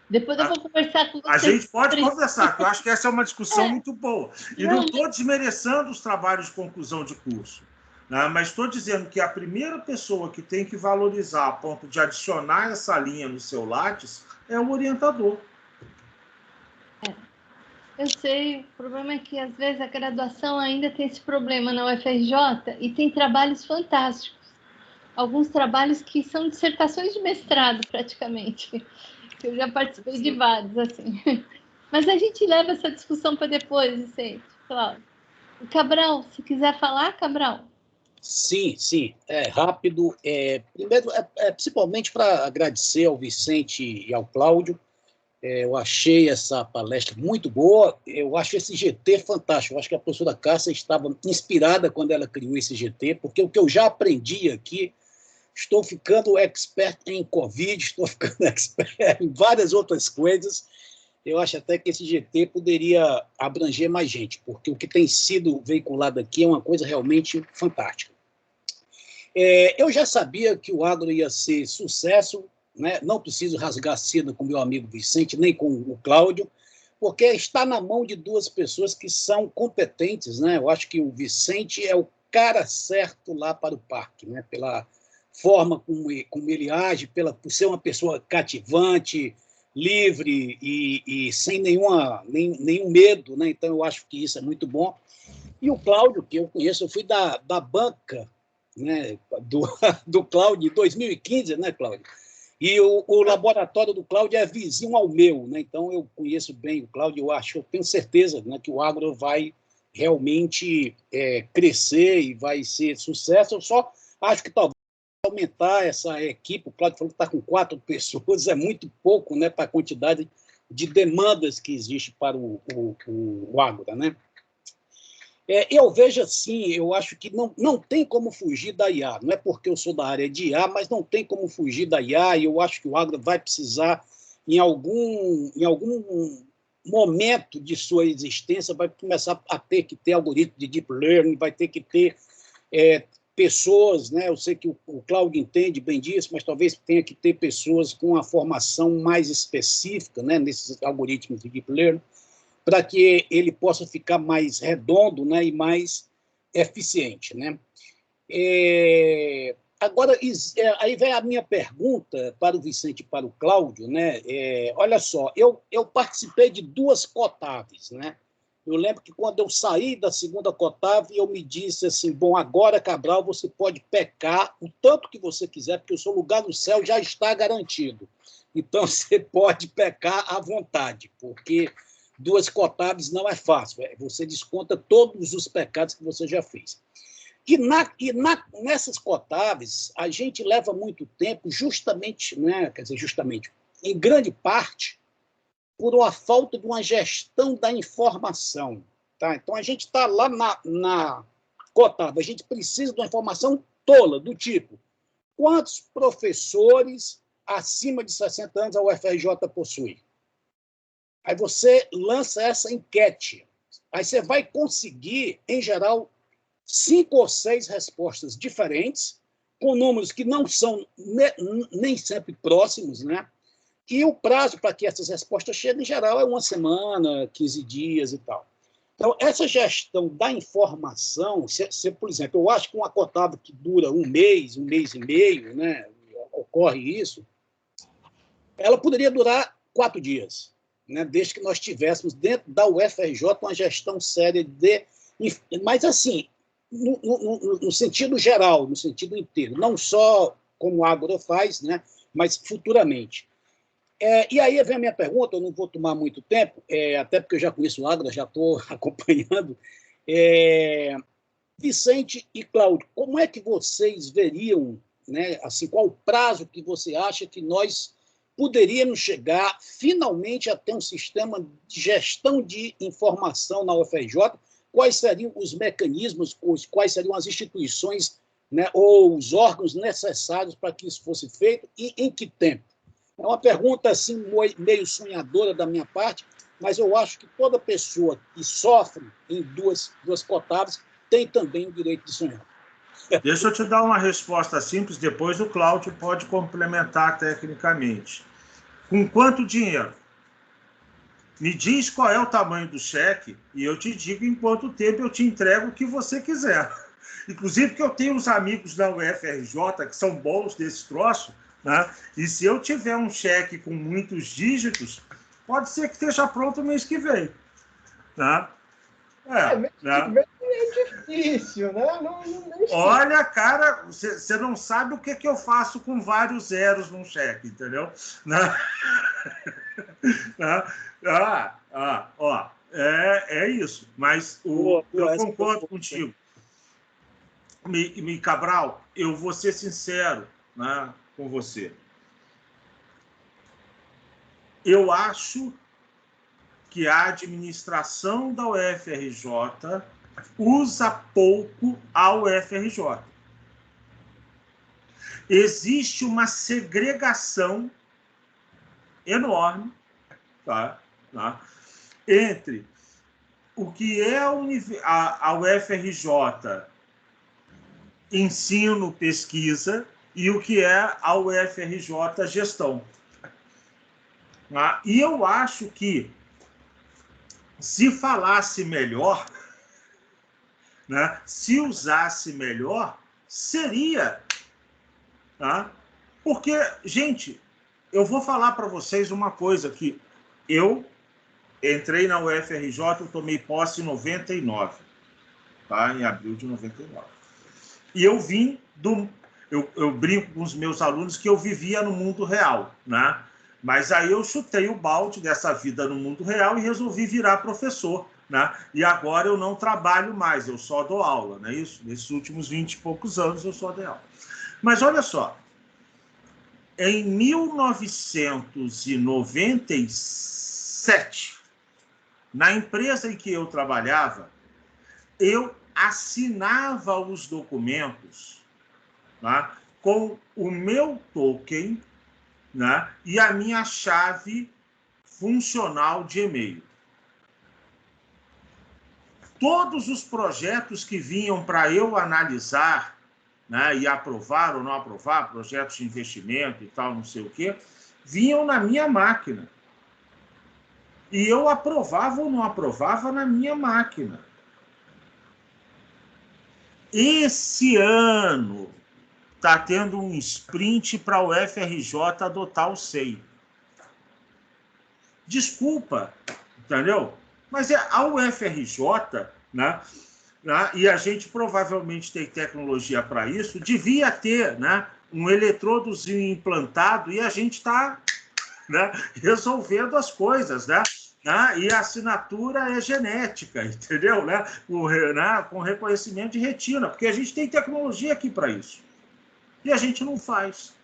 Depois eu vou conversar com você. A gente pode conversar, porque eu acho que essa é uma discussão muito boa. E não estou desmerecendo os trabalhos de conclusão de curso, né? Mas estou dizendo que a primeira pessoa que tem que valorizar a ponto de adicionar essa linha no seu Lattes é o orientador. Eu sei, o problema é que, às vezes, a graduação ainda tem esse problema na UFRJ e tem trabalhos fantásticos. Alguns trabalhos que são dissertações de mestrado, praticamente. Eu já participei de vários, assim. Mas a gente leva essa discussão para depois, Vicente. Claro. O Cabral, se quiser falar, Cabral. Sim, rápido. Primeiro, principalmente para agradecer ao Vicente e ao Cláudio. Eu achei essa palestra muito boa. Eu acho esse GT fantástico. Eu acho que a professora Cássia estava inspirada quando ela criou esse GT, porque o que eu já aprendi aqui, estou ficando expert em Covid, estou ficando expert em várias outras coisas. Eu acho até que esse GT poderia abranger mais gente, porque o que tem sido veiculado aqui é uma coisa realmente fantástica. Eu já sabia que o Agro ia ser sucesso, né? Não preciso rasgar seda com meu amigo Vicente, nem com o Cláudio, porque está na mão de duas pessoas que são competentes, né? Eu acho que o Vicente é o cara certo lá para o parque, né? Pela forma como ele age, por ser uma pessoa cativante, livre e sem nenhum medo, né? Então eu acho que isso é muito bom. E o Cláudio, que eu conheço, eu fui da banca, né, do Cláudio em 2015, né, Cláudio? E o laboratório do Cláudio é vizinho ao meu, né? Então eu conheço bem o Cláudio, eu tenho certeza, né, que o Agro vai realmente crescer e vai ser sucesso. Eu só acho que talvez aumentar essa equipe. O Cláudio falou que está com 4 pessoas, é muito pouco, né, para a quantidade de demandas que existe para o Ágora, né? Eu vejo assim, eu acho que não tem como fugir da IA. Não é porque eu sou da área de IA, mas não tem como fugir da IA, e eu acho que o Ágora vai precisar, em algum momento de sua existência, vai começar a ter que ter algoritmo de deep learning, vai ter que ter pessoas, né? Eu sei que o Cláudio entende bem disso, mas talvez tenha que ter pessoas com uma formação mais específica, né, nesses algoritmos de deep learning, para que ele possa ficar mais redondo, né, e mais eficiente, né? Agora, aí vem a minha pergunta para o Vicente e para o Cláudio, né? Olha só, eu participei de 2 COTAVs, né? Eu lembro que quando eu saí da segunda COTAV, eu me disse assim, bom, agora, Cabral, você pode pecar o tanto que você quiser, porque o seu lugar no céu já está garantido. Então, você pode pecar à vontade, porque 2 COTAVs não é fácil. Você desconta todos os pecados que você já fez. Nessas COTAVs, a gente leva muito tempo justamente, né, quer dizer, justamente, em grande parte, por uma falta de uma gestão da informação. Tá? Então, a gente está lá na COTAV, a gente precisa de uma informação tola, do tipo, quantos professores acima de 60 anos a UFRJ possui? Aí você lança essa enquete. Aí você vai conseguir, em geral, 5 ou 6 respostas diferentes, com números que não são nem sempre próximos, né? E o prazo para que essas respostas cheguem, em geral, é 1 semana, 15 dias e tal. Então, essa gestão da informação, por exemplo, eu acho que uma COTAV que dura 1 mês e meio, né, ocorre isso, ela poderia durar 4 dias, né, desde que nós tivéssemos dentro da UFRJ uma gestão séria de... Mas, assim, no sentido geral, no sentido inteiro, não só como a Ágora faz, né, mas futuramente. E aí vem a minha pergunta, eu não vou tomar muito tempo, até porque eu já conheço o Ágora, já estou acompanhando. Vicente e Cláudio, como é que vocês veriam, né, assim, qual o prazo que você acha que nós poderíamos chegar finalmente a ter um sistema de gestão de informação na UFRJ? Quais seriam os mecanismos, quais seriam as instituições, né, ou os órgãos necessários para que isso fosse feito e em que tempo? É uma pergunta assim, meio sonhadora da minha parte, mas eu acho que toda pessoa que sofre em duas COTAVs tem também o direito de sonhar. Deixa eu te dar uma resposta simples, depois o Cláudio pode complementar tecnicamente. Com quanto dinheiro? Me diz qual é o tamanho do cheque e eu te digo em quanto tempo eu te entrego o que você quiser. Inclusive porque eu tenho uns amigos da UFRJ que são bons desse troço, né? E se eu tiver um cheque com muitos dígitos, pode ser que esteja pronto o mês que vem. Né? É difícil, né? Olha, cara, você não sabe o que eu faço com vários zeros num cheque, entendeu? Né? É isso. Mas eu concordo contigo. Cabral, eu vou ser sincero, né, com você. Eu acho que a administração da UFRJ usa pouco a UFRJ. Existe uma segregação enorme, tá, entre o que é a UFRJ ensino, pesquisa, e o que é a UFRJ gestão. E eu acho que, se falasse melhor, né, se usasse melhor, seria. Tá? Porque, gente, eu vou falar para vocês uma coisa, que eu entrei na UFRJ, eu tomei posse em 99, tá? Em abril de 99. E eu vim do... Eu brinco com os meus alunos que eu vivia no mundo real, né? Mas aí eu chutei o balde dessa vida no mundo real e resolvi virar professor, né? E agora eu não trabalho mais, eu só dou aula, não é isso? Nesses últimos 20 e poucos anos eu só dei aula. Mas olha só, em 1997, na empresa em que eu trabalhava, eu assinava os documentos, né, com o meu token, né, e a minha chave funcional de e-mail. todos os projetos que vinham para eu analisar, né, e aprovar ou não aprovar, projetos de investimento e tal, não sei o quê, vinham na minha máquina. E eu aprovava ou não aprovava na minha máquina. Esse ano está tendo um sprint para o FRJ adotar o SEI. Desculpa, entendeu? Mas a UFRJ, né, e a gente provavelmente tem tecnologia para isso, devia ter, né, um eletrodozinho implantado e a gente está, né, resolvendo as coisas, né? E a assinatura é genética, entendeu? Né? Com reconhecimento de retina, porque a gente tem tecnologia aqui para isso. E a gente não faz.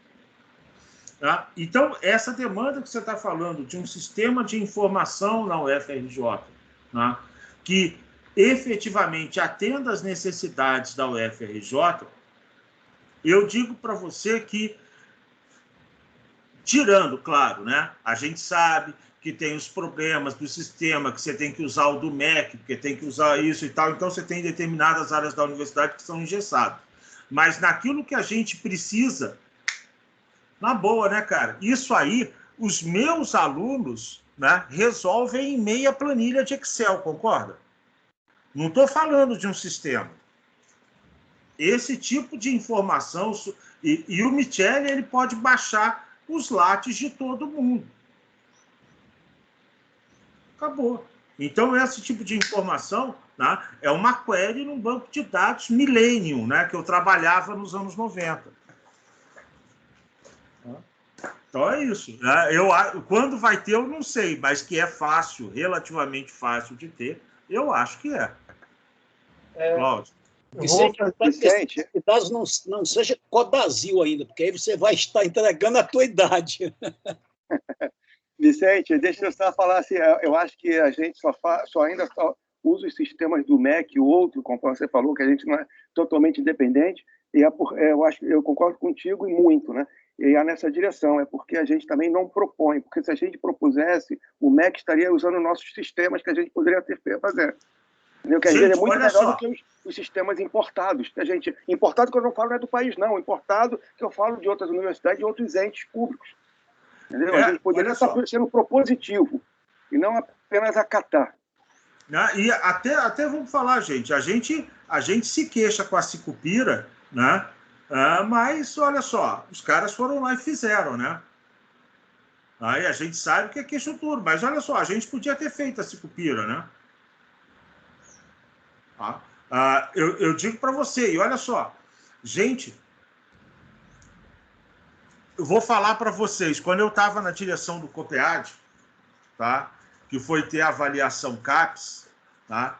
Tá? Então, essa demanda que você está falando de um sistema de informação na UFRJ, né, que efetivamente atenda às necessidades da UFRJ, eu digo para você que, tirando, claro, né, a gente sabe que tem os problemas do sistema, que você tem que usar o do MEC, porque tem que usar isso e tal, então você tem determinadas áreas da universidade que são engessadas. Mas naquilo que a gente precisa, na boa, né, cara? Isso aí, os meus alunos, né, resolvem em meia planilha de Excel, concorda? Não estou falando de um sistema. Esse tipo de informação, e o Michele, ele pode baixar os lattes de todo mundo. Acabou. Então, esse tipo de informação, né, é uma query num banco de dados Millennium, né, que eu trabalhava nos anos 90. Então, é isso. Quando vai ter, eu não sei, mas que é fácil, relativamente fácil de ter, eu acho que é. Cláudio. Vicente, dados não seja Codazil ainda, porque aí você vai estar entregando a tua idade. Vicente, deixa eu só falar assim, eu acho que a gente ainda usa os sistemas do MEC, o outro, conforme você falou, que a gente não é totalmente independente, e eu concordo contigo e muito, né? E é nessa direção, é porque a gente também não propõe, porque se a gente propusesse, o MEC estaria usando nossos sistemas que a gente poderia ter fazendo. Entendeu? Que a gente é muito melhor do que os sistemas importados. Que a gente, importado que eu não falo não é do país, não. Importado que eu falo de outras universidades e outros entes públicos. Entendeu? A gente poderia estar sendo propositivo e não apenas acatar. E até vamos falar, gente, a gente se queixa com a Sicupira, né? Mas, olha só, os caras foram lá e fizeram, né? Aí a gente sabe que é queixo duro, mas olha só, a gente podia ter feito a Sicupira, né? Eu digo para você, e olha só, gente, eu vou falar para vocês, quando eu estava na direção do COPEAD, tá, que foi ter a avaliação CAPES, tá,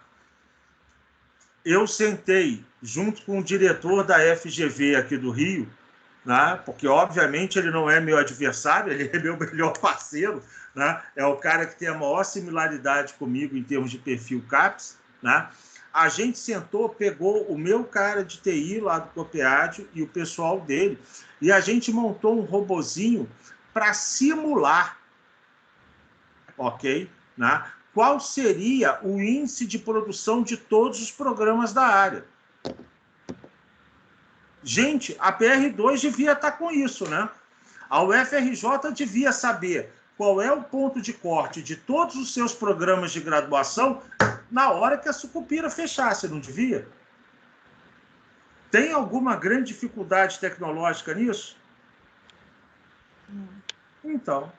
eu sentei junto com o diretor da FGV aqui do Rio, né, porque obviamente ele não é meu adversário, ele é meu melhor parceiro, né, é o cara que tem a maior similaridade comigo em termos de perfil CAPES, né. A gente sentou, pegou o meu cara de TI lá do COPEAD e o pessoal dele, e a gente montou um robozinho para simular, ok? Né? Qual seria o índice de produção de todos os programas da área. Gente, a PR2 devia estar com isso, né? A UFRJ devia saber qual é o ponto de corte de todos os seus programas de graduação na hora que a Sucupira fechasse, não devia? Tem alguma grande dificuldade tecnológica nisso? Então.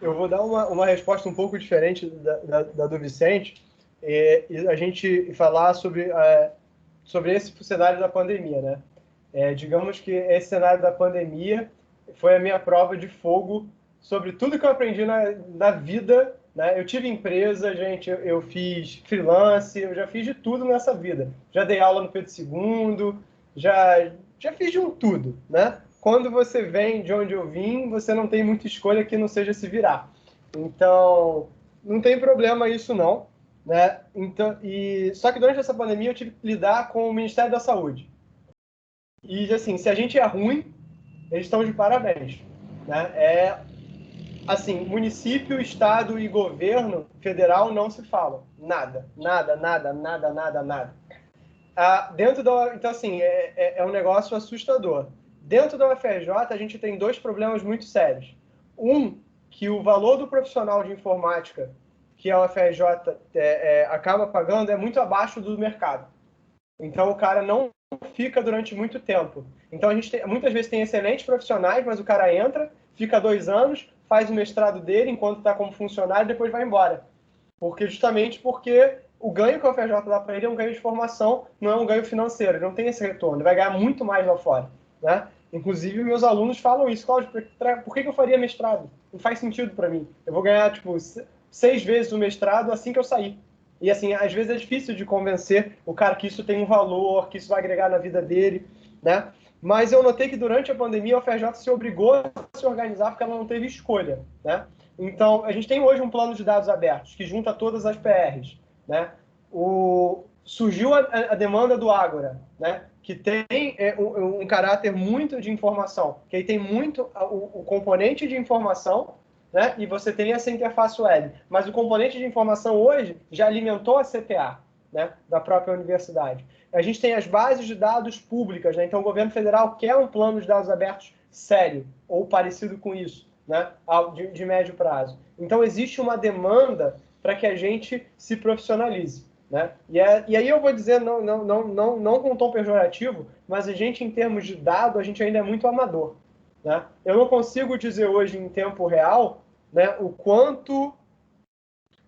Eu vou dar uma resposta um pouco diferente da do Vicente, e a gente falar sobre esse cenário da pandemia, né? Digamos que esse cenário da pandemia foi a minha prova de fogo sobre tudo que eu aprendi na vida, né? Eu tive empresa, gente, eu fiz freelance, eu já fiz de tudo nessa vida. Já dei aula no Pedro II, já fiz de um tudo, né? Quando você vem de onde eu vim, você não tem muita escolha que não seja se virar. Então, não tem problema isso não, né? Então, só que durante essa pandemia eu tive que lidar com o Ministério da Saúde. E, assim, se a gente é ruim, eles estão de parabéns, né? assim, município, estado e governo federal não se falam. Nada. Então, assim, é um negócio assustador. Dentro da UFRJ, a gente tem dois problemas muito sérios. Um, que o valor do profissional de informática que a UFRJ acaba pagando é muito abaixo do mercado. Então, o cara não fica durante muito tempo. Então, a gente muitas vezes tem excelentes profissionais, mas o cara entra, fica 2 anos, faz o mestrado dele enquanto está como funcionário e depois vai embora. Justamente porque o ganho que a UFRJ dá para ele é um ganho de formação, não é um ganho financeiro, ele não tem esse retorno, ele vai ganhar muito mais lá fora, né? Inclusive, meus alunos falam isso: Cláudio, por que eu faria mestrado? Não faz sentido para mim. Eu vou ganhar, 6 vezes o mestrado assim que eu sair. E, assim, às vezes é difícil de convencer o cara que isso tem um valor, que isso vai agregar na vida dele, né? Mas eu notei que durante a pandemia a UFRJ se obrigou a se organizar porque ela não teve escolha, né? Então, a gente tem hoje um plano de dados abertos que junta todas as PRs, né? Surgiu a demanda do Ágora, né? Que tem um caráter muito de informação, que aí tem muito o componente de informação, né? E você tem essa interface web. Mas o componente de informação hoje já alimentou a CPA, né? Da própria universidade. A gente tem as bases de dados públicas, né? Então o governo federal quer um plano de dados abertos sério, ou parecido com isso, né? De médio prazo. Então existe uma demanda para que a gente se profissionalize, né? E aí eu vou dizer, não com um tom pejorativo, mas a gente, em termos de dado, a gente ainda é muito amador, né? Eu não consigo dizer hoje, em tempo real, né, o quanto...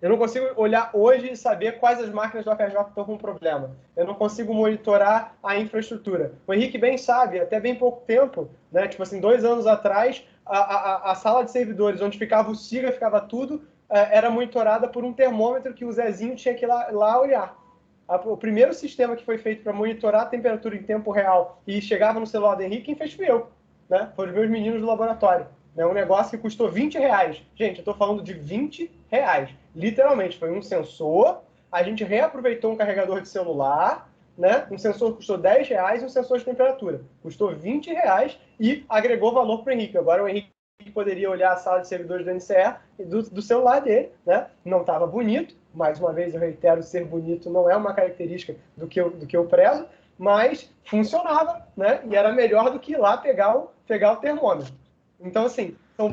Eu não consigo olhar hoje e saber quais as máquinas do UFRJ estão com problema. Eu não consigo monitorar a infraestrutura. O Henrique bem sabe, até bem pouco tempo, né, 2 anos atrás, a sala de servidores, onde ficava o SIGA, ficava tudo, era monitorada por um termômetro que o Zezinho tinha que ir lá olhar. O primeiro sistema que foi feito para monitorar a temperatura em tempo real e chegava no celular do Henrique, quem fez fui eu, né? Foram os meus meninos do laboratório. É um negócio que custou R$20. Gente, eu estou falando de R$20. Literalmente, foi um sensor, a gente reaproveitou um carregador de celular, né? Um sensor custou R$10 e um sensor de temperatura. Custou R$20 e agregou valor para o Henrique. Agora o Henrique poderia olhar a sala de servidores do NCE do celular dele, né? Não estava bonito. Mais uma vez, eu reitero, ser bonito não é uma característica do que eu prezo, mas funcionava, né? E era melhor do que ir lá pegar o termômetro. Então, assim, são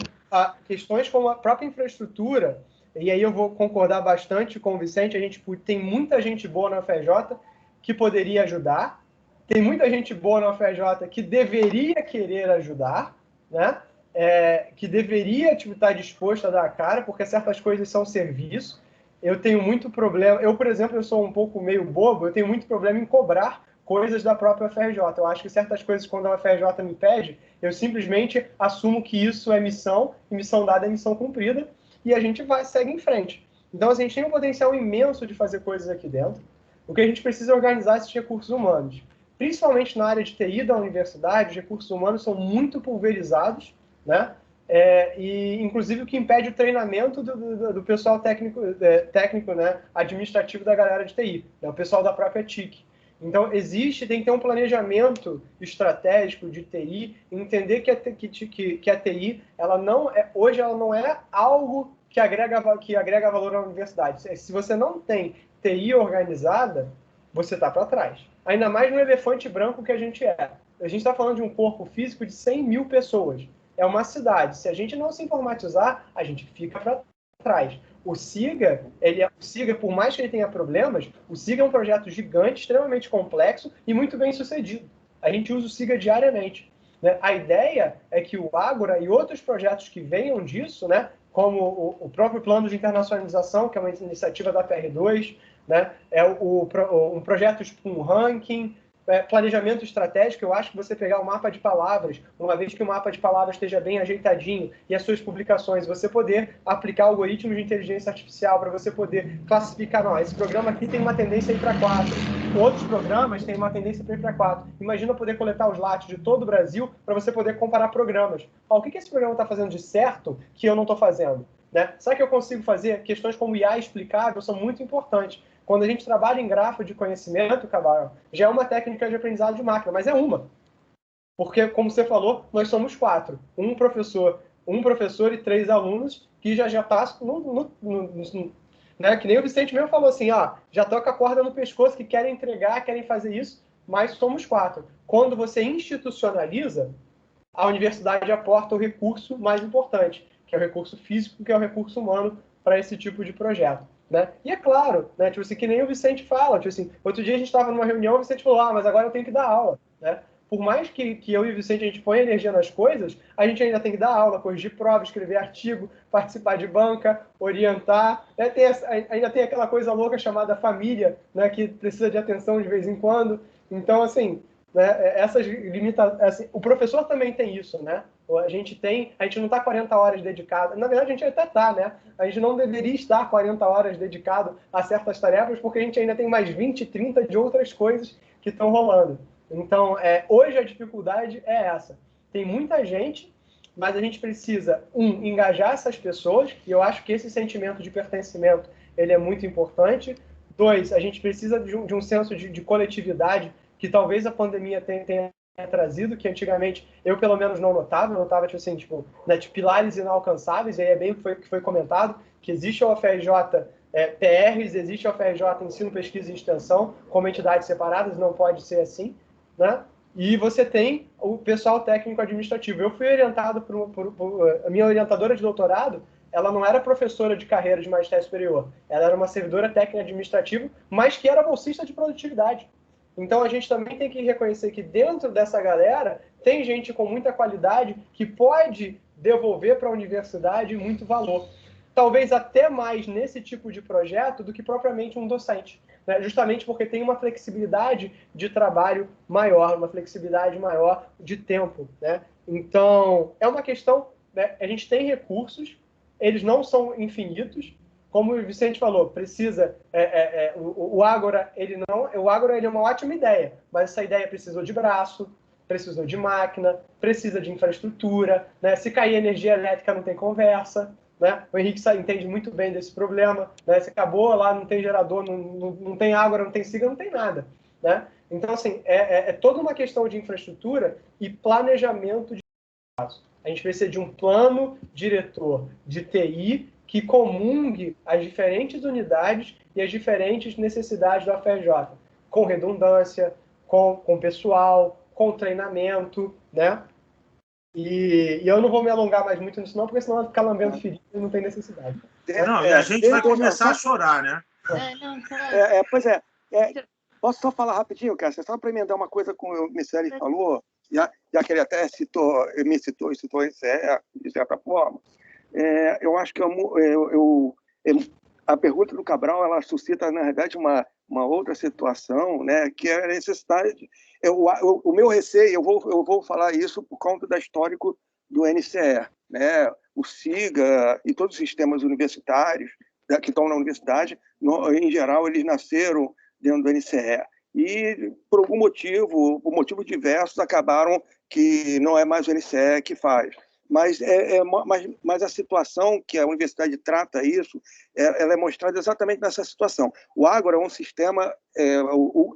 questões como a própria infraestrutura, e aí eu vou concordar bastante com o Vicente, a gente tem muita gente boa na UFRJ que poderia ajudar, tem muita gente boa na UFRJ que deveria querer ajudar, né? Que deveria estar disposto a dar a cara, porque certas coisas são serviço. Eu tenho muito problema, por exemplo, eu sou um pouco meio bobo, eu tenho muito problema em cobrar coisas da própria UFRJ. Eu acho que certas coisas, quando a UFRJ me pede, eu simplesmente assumo que isso é missão, e missão dada é missão cumprida, e a gente segue em frente. Então, assim, a gente tem um potencial imenso de fazer coisas aqui dentro. O que a gente precisa é organizar esses recursos humanos. Principalmente na área de TI da universidade, os recursos humanos são muito pulverizados, né? E, inclusive, o que impede o treinamento do pessoal técnico, né, administrativo da galera de TI, né, o pessoal da própria TIC. Então, tem que ter um planejamento estratégico de TI, entender que a TI, hoje ela não é algo que agrega valor à universidade. Se você não tem TI organizada, você está para trás. Ainda mais no elefante branco que a gente é. A gente está falando de um corpo físico de 100 mil pessoas. É uma cidade. Se a gente não se informatizar, a gente fica para trás. O SIGA, por mais que ele tenha problemas, o SIGA é um projeto gigante, extremamente complexo e muito bem sucedido. A gente usa o SIGA diariamente, né? A ideia é que o Ágora e outros projetos que venham disso, né, como o próprio plano de internacionalização, que é uma iniciativa da PR2, né, um projeto tipo um ranking, planejamento estratégico. Eu acho que você pegar o mapa de palavras, uma vez que o mapa de palavras esteja bem ajeitadinho e as suas publicações, você poder aplicar algoritmos de inteligência artificial para você poder classificar, não, esse programa aqui tem uma tendência a ir para 4, outros programas têm uma tendência a ir para 4. Imagina poder coletar os lattes de todo o Brasil para você poder comparar programas. O que esse programa está fazendo de certo que eu não estou fazendo? Né? Será que eu consigo fazer? Questões como IA explicável são muito importantes. Quando a gente trabalha em grafo de conhecimento, Cabral, já é uma técnica de aprendizado de máquina, mas é uma. Porque, como você falou, nós somos 4. Um professor um professor e 3 alunos que já está né? Que nem o Vicente mesmo falou assim, já toca a corda no pescoço, que querem entregar, querem fazer isso, mas somos 4. Quando você institucionaliza, a universidade aporta o recurso mais importante, que é o recurso físico, que é o recurso humano para esse tipo de projeto. Né? E é claro, né, tipo assim, que nem o Vicente fala, tipo assim, outro dia a gente estava numa reunião, o Vicente falou, mas agora eu tenho que dar aula. Né? Por mais que eu e o Vicente a gente ponha energia nas coisas, a gente ainda tem que dar aula, corrigir prova, escrever artigo, participar de banca, orientar. Né? Ainda tem aquela coisa louca chamada família, né, que precisa de atenção de vez em quando. Então, assim, né, essas limitações. Assim, o professor também tem isso, né? A gente não está 40 horas dedicado. Na verdade, a gente até está, né? A gente não deveria estar 40 horas dedicado a certas tarefas, porque a gente ainda tem mais 20, 30 de outras coisas que estão rolando. Então, hoje a dificuldade é essa. Tem muita gente, mas a gente precisa, engajar essas pessoas, e eu acho que esse sentimento de pertencimento ele é muito importante. 2, a gente precisa de um senso de coletividade, que talvez a pandemia tenha trazido, que antigamente eu pelo menos não notava, eu notava tipo assim, né, de pilares inalcançáveis, e aí é bem o que foi comentado, que existe a UFRJ PRs, existe a UFRJ Ensino, Pesquisa e Extensão, como entidades separadas, não pode ser assim, né? E você tem o pessoal técnico administrativo. Eu fui orientado a minha orientadora de doutorado, ela não era professora de carreira de magistério superior, ela era uma servidora técnica administrativa, mas que era bolsista de produtividade. Então, a gente também tem que reconhecer que dentro dessa galera tem gente com muita qualidade que pode devolver para a universidade muito valor. Talvez até mais nesse tipo de projeto do que propriamente um docente. Né? Justamente porque tem uma flexibilidade de trabalho maior, uma flexibilidade maior de tempo. Né? Então, é uma questão... Né? A gente tem recursos, eles não são infinitos. Como o Vicente falou, precisa... o Ágora, o Ágora ele é uma ótima ideia, mas essa ideia precisou de braço, precisou de máquina, precisa de infraestrutura, né? Se cair energia elétrica não tem conversa, né? O Henrique entende muito bem desse problema, né? Se acabou lá, não tem gerador, não tem Ágora, não tem SIGA, não tem nada, né? Então, assim, é toda uma questão de infraestrutura e planejamento de espaço. A gente precisa de um plano diretor de TI que comungue as diferentes unidades e as diferentes necessidades da UFRJ, com redundância, com pessoal, com treinamento, né? E eu não vou me alongar mais muito nisso, não, porque senão vai ficar lambendo ferida e não tem necessidade. Não, e a gente vai começar a chorar, né? Pois é. Posso só falar rapidinho, Cássio? Só para emendar uma coisa que o Miceli falou, já que ele até me citou isso de certa forma. Eu acho que a pergunta do Cabral ela suscita, na verdade, uma outra situação, né, que é a necessidade... O meu receio, eu vou falar isso por conta do histórico do NCE, né? O SIGA e todos os sistemas universitários que estão na universidade, em geral, eles nasceram dentro do NCE. E, por algum motivo, por motivos diversos, acabaram que não é mais o NCE que faz. Mas a situação que a universidade trata isso, ela é mostrada exatamente nessa situação. O Ágora é um sistema,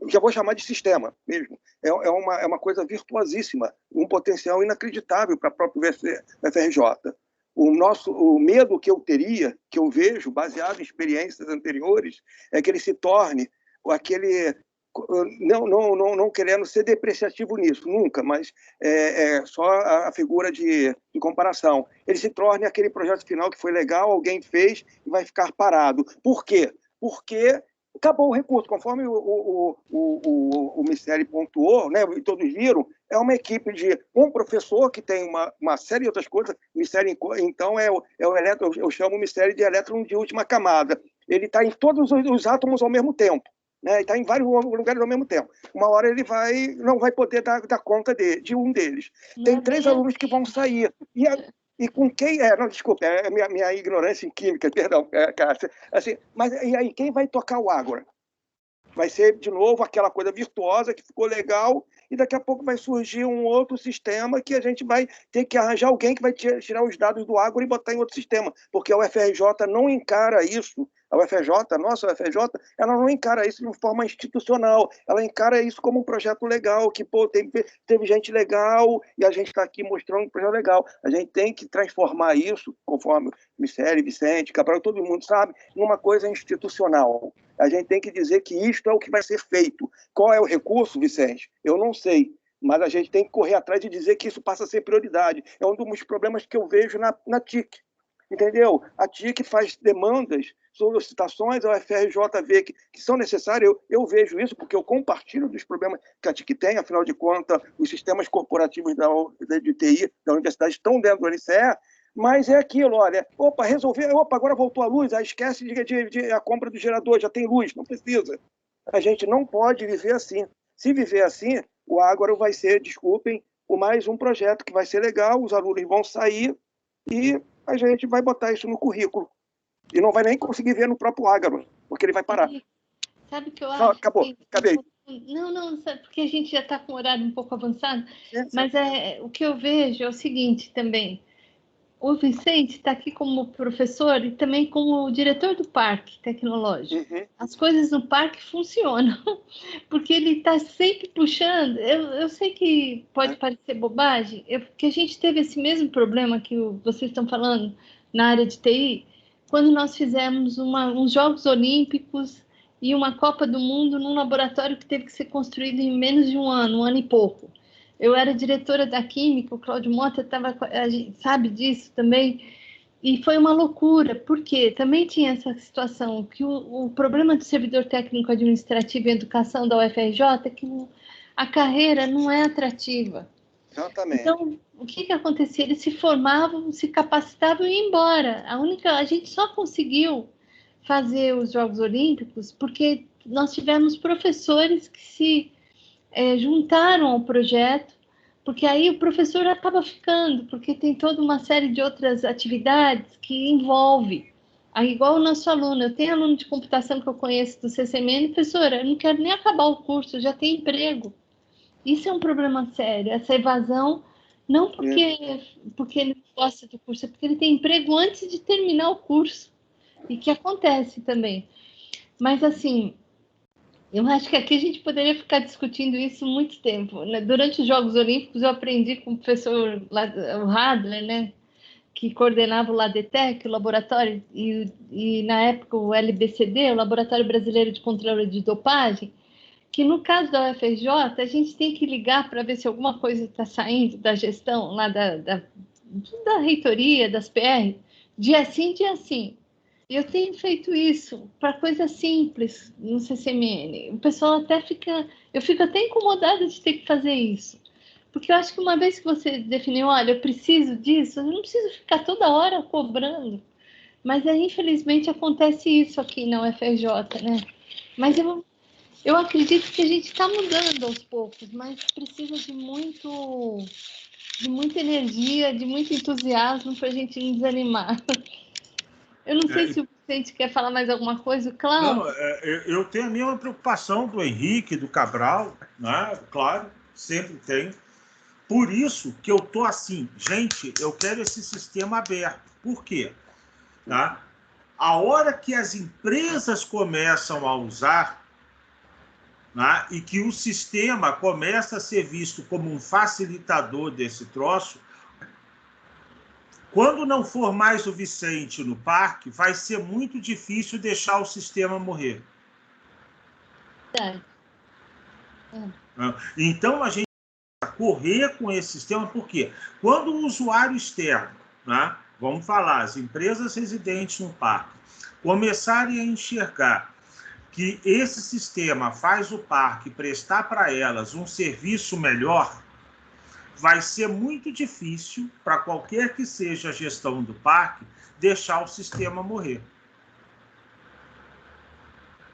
já vou chamar de sistema mesmo, é uma coisa virtuosíssima, um potencial inacreditável para a própria UFRJ. O medo que eu teria, que eu vejo, baseado em experiências anteriores, é que ele se torne aquele... Não querendo ser depreciativo nisso, nunca, mas só a figura de comparação. Ele se torne aquele projeto final que foi legal, alguém fez e vai ficar parado. Por quê? Porque acabou o recurso, conforme o Miceli pontuou, né, e todos viram, é uma equipe de um professor que tem uma série de outras coisas. Miceli, então, eu chamo o Miceli de elétron de última camada. Ele está em todos os átomos ao mesmo tempo. Né, está em vários lugares ao mesmo tempo. Uma hora ele não vai poder dar conta de um deles. Tem 3 alunos que vão sair. E com quem... Não, desculpa, é minha ignorância em química, perdão, Cássia. Assim, mas e aí, quem vai tocar o Ágora? Vai ser, de novo, aquela coisa virtuosa que ficou legal e daqui a pouco vai surgir um outro sistema que a gente vai ter que arranjar alguém que vai tirar os dados do Ágora e botar em outro sistema, porque a UFRJ não encara isso. A UFRJ, a nossa UFRJ, ela não encara isso de forma institucional, ela encara isso como um projeto legal, que pô, teve gente legal e a gente está aqui mostrando um projeto legal. A gente tem que transformar isso, conforme o Miceli, Vicente, Cabral, todo mundo sabe, numa coisa institucional. A gente tem que dizer que isto é o que vai ser feito. Qual é o recurso, Vicente? Eu não sei, mas a gente tem que correr atrás de dizer que isso passa a ser prioridade. É um dos problemas que eu vejo na TIC. Entendeu? A TIC faz demandas, solicitações ao FRJ que são necessárias. Eu vejo isso porque eu compartilho dos problemas que a TIC tem, afinal de contas, os sistemas corporativos de TI da universidade estão dentro do LCE, mas é aquilo, olha, agora voltou a luz, esquece de a compra do gerador, já tem luz, não precisa. A gente não pode viver assim. Se viver assim, o Ágora vai ser, desculpem, mais um projeto que vai ser legal, os alunos vão sair e a gente vai botar isso no currículo. E não vai nem conseguir ver no próprio Ágora, porque ele vai parar. Sabe o que eu acho? Não, acabei. Não, sabe, porque a gente já está com o horário um pouco avançado, mas o que eu vejo é o seguinte também. O Vicente está aqui como professor e também como diretor do parque tecnológico. Uhum. As coisas no parque funcionam, porque ele está sempre puxando. Eu sei que pode parecer bobagem, porque a gente teve esse mesmo problema que vocês estão falando na área de TI, quando nós fizemos uns Jogos Olímpicos e uma Copa do Mundo num laboratório que teve que ser construído em menos de um ano e pouco. Eu era diretora da Química, o Cláudio Mota sabe disso também, e foi uma loucura, porque também tinha essa situação, que o problema do servidor técnico administrativo em educação da UFRJ é que a carreira não é atrativa. Exatamente. Então, o que acontecia? Eles se formavam, se capacitavam e iam embora. A gente só conseguiu fazer os Jogos Olímpicos porque nós tivemos professores que se juntaram ao projeto, porque aí o professor acaba ficando, porque tem toda uma série de outras atividades que envolve. Aí, igual o nosso aluno, eu tenho aluno de computação que eu conheço do CCMN, professora, eu não quero nem acabar o curso, eu já tenho emprego. Isso é um problema sério, essa evasão, não porque ele gosta do curso, é porque ele tem emprego antes de terminar o curso, e que acontece também. Mas, assim, eu acho que aqui a gente poderia ficar discutindo isso muito tempo. Durante os Jogos Olímpicos, eu aprendi com o professor o Hadler, né, que coordenava o LADETEC, o laboratório, e na época o LBCD, o Laboratório Brasileiro de Controle de Dopagem, que no caso da UFRJ, a gente tem que ligar para ver se alguma coisa está saindo da gestão, lá da reitoria, das PR, dia sim, dia sim. Eu tenho feito isso para coisas simples no CCMN. O pessoal até eu fico até incomodada de ter que fazer isso. Porque eu acho que uma vez que você definiu, olha, eu preciso disso, eu não preciso ficar toda hora cobrando. Mas aí, infelizmente, acontece isso aqui na UFRJ, né? Mas eu acredito que a gente está mudando aos poucos, mas precisa de muita energia, de muito entusiasmo para a gente não desanimar. Eu não sei se o Vicente quer falar mais alguma coisa, Cláudio. Não, eu tenho a mesma preocupação do Henrique, do Cabral, né? Claro, sempre tem. Por isso que eu estou assim, gente, eu quero esse sistema aberto. Por quê? Tá? A hora que as empresas começam a usar, né, e que o sistema começa a ser visto como um facilitador desse troço, quando não for mais o Vicente no parque, vai ser muito difícil deixar o sistema morrer. Então, a gente vai correr com esse sistema, por quê? Quando o usuário externo, né, vamos falar, as empresas residentes no parque, começarem a enxergar que esse sistema faz o parque prestar para elas um serviço melhor, vai ser muito difícil para qualquer que seja a gestão do parque deixar o sistema morrer.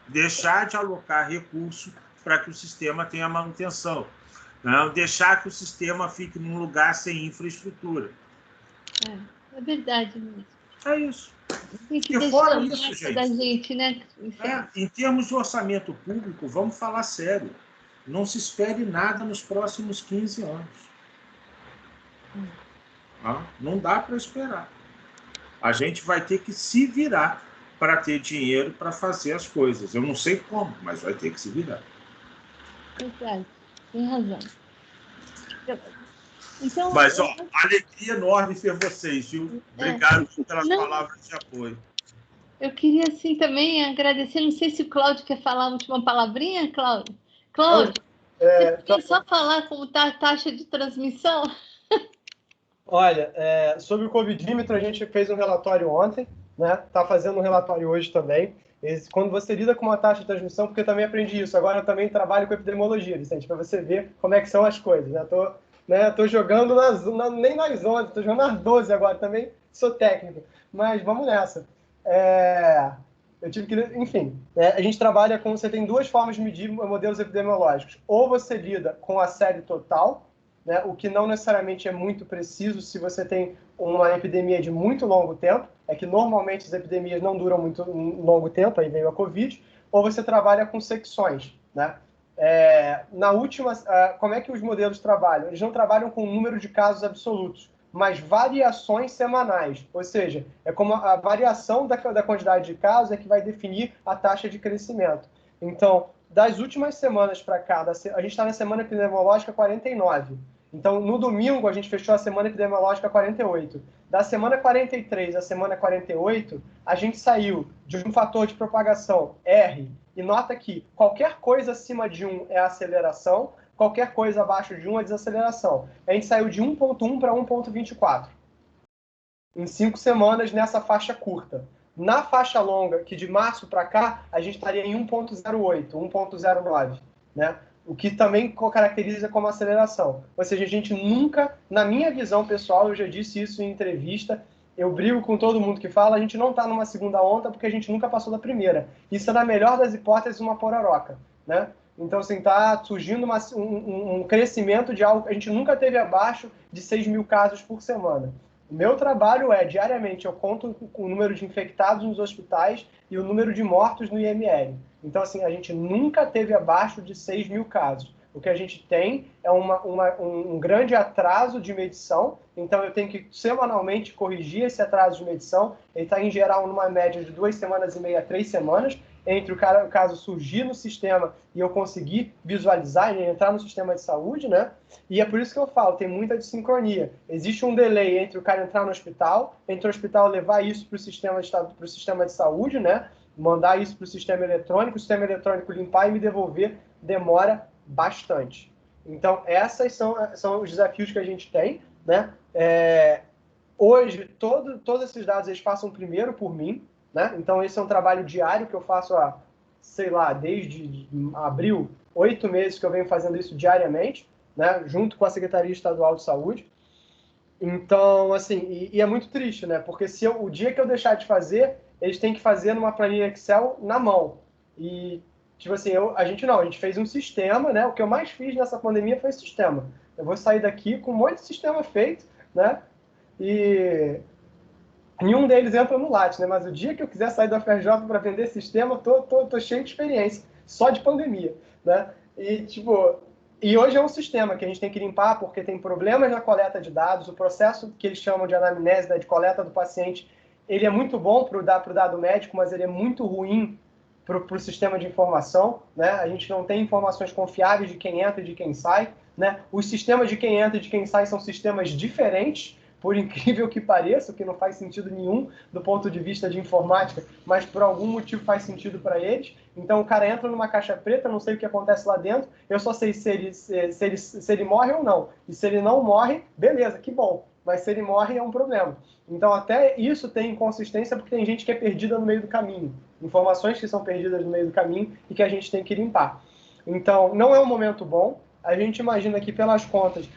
Deixar de alocar recurso para que o sistema tenha manutenção. Não deixar que o sistema fique num lugar sem infraestrutura. É verdade mesmo. É isso. Tem que e fora isso, gente, da gente, né? Em termos de orçamento público, vamos falar sério. não se espere nada nos próximos 15 anos. Não dá para esperar. A gente vai ter que se virar para ter dinheiro para fazer as coisas. Eu não sei como, mas vai ter que se virar. Verdade, tem razão. Então, mas, alegria enorme ter vocês, viu? Obrigado pelas palavras de apoio. Eu queria, assim, também agradecer, não sei se o Cláudio quer falar a última palavrinha, Cláudio. Cláudio, você quer só falar como está a taxa de transmissão? Olha, sobre o Covidímetro, a gente fez um relatório ontem, né? Está fazendo um relatório hoje também. Quando você lida com uma taxa de transmissão, porque eu também aprendi isso, agora eu também trabalho com epidemiologia, Vicente, para você ver como é que são as coisas. Tô jogando nem nas 11, estou jogando nas 12 agora, também sou técnico, mas vamos nessa. Eu tive que, enfim, a gente trabalha com, você tem duas formas de medir modelos epidemiológicos. Ou você lida com a série total, né, o que não necessariamente é muito preciso se você tem uma epidemia de muito longo tempo, é que normalmente as epidemias não duram muito longo tempo, aí veio a Covid, ou você trabalha com secções, né? Na última, como é que os modelos trabalham? Eles não trabalham com o número de casos absolutos, mas variações semanais, ou seja, é como a variação da quantidade de casos é que vai definir a taxa de crescimento. Então, das últimas semanas para cá, a gente está na semana epidemiológica 49, então no domingo a gente fechou a semana epidemiológica 48. Da semana 43 à semana 48, a gente saiu de um fator de propagação R, e nota que qualquer coisa acima de 1 é aceleração, qualquer coisa abaixo de 1 é desaceleração. A gente saiu de 1.1 para 1.24. Em 5 semanas nessa faixa curta. Na faixa longa, que de março para cá, a gente estaria em 1.08, 1.09, né? O que também caracteriza como aceleração. Ou seja, a gente nunca, na minha visão pessoal, eu já disse isso em entrevista, eu brigo com todo mundo que fala, a gente não está numa segunda onda porque a gente nunca passou da primeira. Isso é, na melhor das hipóteses, uma pororoca, né? Então, assim, está surgindo um crescimento de algo que a gente nunca teve abaixo de 6 mil casos por semana. O meu trabalho diariamente, eu conto com o número de infectados nos hospitais e o número de mortos no IML. Então, assim, a gente nunca teve abaixo de 6 mil casos. O que a gente tem é um grande atraso de medição, então eu tenho que semanalmente corrigir esse atraso de medição. Ele está, em geral, numa média de 2 semanas e meia a 3 semanas, entre o caso surgir no sistema e eu conseguir visualizar e entrar no sistema de saúde, né? E é por isso que eu falo, tem muita desincronia. Existe um delay entre o cara entrar no hospital, entre o hospital levar isso para o sistema de saúde, né? Mandar isso para o sistema eletrônico limpar e me devolver, demora bastante. Então, esses são os desafios que a gente tem, né? Hoje, todos esses dados eles passam primeiro por mim, né? Então, esse é um trabalho diário que eu faço há, sei lá, desde abril, 8 meses que eu venho fazendo isso diariamente, né? Junto com a Secretaria Estadual de Saúde. Então, assim, e é muito triste, né? Porque o dia que eu deixar de fazer, eles têm que fazer numa planilha Excel na mão. E, tipo assim, a gente fez um sistema, né? O que eu mais fiz nessa pandemia foi sistema. Eu vou sair daqui com um monte de sistema feito, né? E nenhum deles entra no Lattes, né? Mas o dia que eu quiser sair da FRJ para vender sistema, tô cheio de experiência, só de pandemia, né? E hoje é um sistema que a gente tem que limpar porque tem problemas na coleta de dados, o processo que eles chamam de anamnese, né, de coleta do paciente, ele é muito bom para o dado médico, mas ele é muito ruim para o sistema de informação, né? A gente não tem informações confiáveis de quem entra e de quem sai, né? Os sistemas de quem entra e de quem sai são sistemas diferentes, por incrível que pareça, o que não faz sentido nenhum do ponto de vista de informática, mas por algum motivo faz sentido para eles. Então o cara entra numa caixa preta, não sei o que acontece lá dentro, eu só sei se ele morre ou não. E se ele não morre, beleza, que bom. Mas se ele morre, é um problema. Então até isso tem inconsistência, porque tem gente que é perdida no meio do caminho. Informações que são perdidas no meio do caminho e que a gente tem que limpar. Então não é um momento bom. A gente imagina que, pelas contas,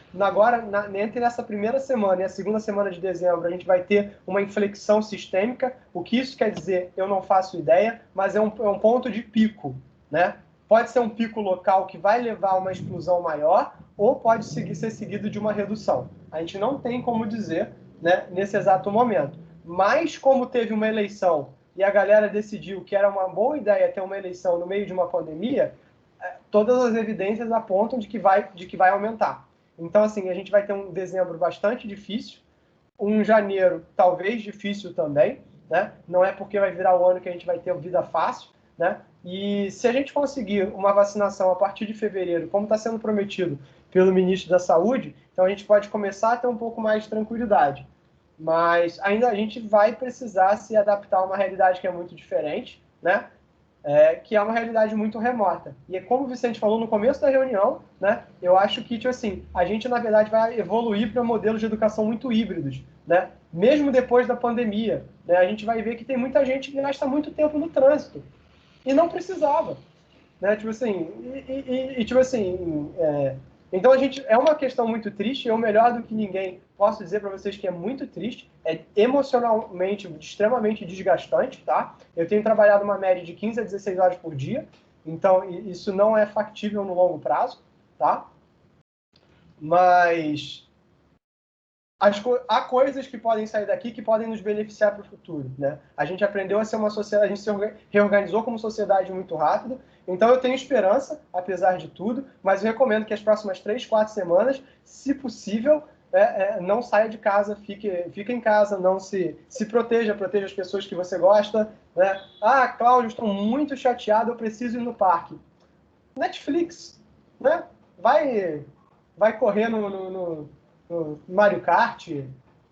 entre nessa primeira semana e a segunda semana de dezembro, a gente vai ter uma inflexão sistêmica. O que isso quer dizer, eu não faço ideia, mas é um ponto de pico, né? Pode ser um pico local que vai levar a uma explosão maior, ou pode ser seguido de uma redução. A gente não tem como dizer, né, nesse exato momento. Mas, como teve uma eleição e a galera decidiu que era uma boa ideia ter uma eleição no meio de uma pandemia, todas as evidências apontam de que vai aumentar. Então, assim, a gente vai ter um dezembro bastante difícil, um janeiro talvez difícil também, né? Não é porque vai virar o ano que a gente vai ter vida fácil, né? E se a gente conseguir uma vacinação a partir de fevereiro, como está sendo prometido pelo ministro da Saúde, então a gente pode começar a ter um pouco mais de tranquilidade. Mas ainda a gente vai precisar se adaptar a uma realidade que é muito diferente, né? Que é uma realidade muito remota. E como o Vicente falou no começo da reunião, né? Eu acho que, tipo assim, a gente, na verdade, vai evoluir para modelos de educação muito híbridos, né? Mesmo depois da pandemia, né? A gente vai ver que tem muita gente que gasta muito tempo no trânsito e não precisava, né? Tipo assim, tipo assim, então a gente é uma questão muito triste. Eu, melhor do que ninguém, posso dizer para vocês que é muito triste, é emocionalmente extremamente desgastante, tá? Eu tenho trabalhado uma média de 15 a 16 horas por dia, então isso não é factível no longo prazo, tá? Mas há coisas que podem sair daqui que podem nos beneficiar para o futuro, né? A gente aprendeu a ser uma sociedade, a gente se reorganizou como sociedade muito rápido, então eu tenho esperança, apesar de tudo, mas eu recomendo que as próximas 3, 4 semanas, se possível, não saia de casa, fique em casa, não se proteja as pessoas que você gosta, né? Ah, Cláudio, estou muito chateado, eu preciso ir no parque. Netflix, né? Vai correr no Mario Kart,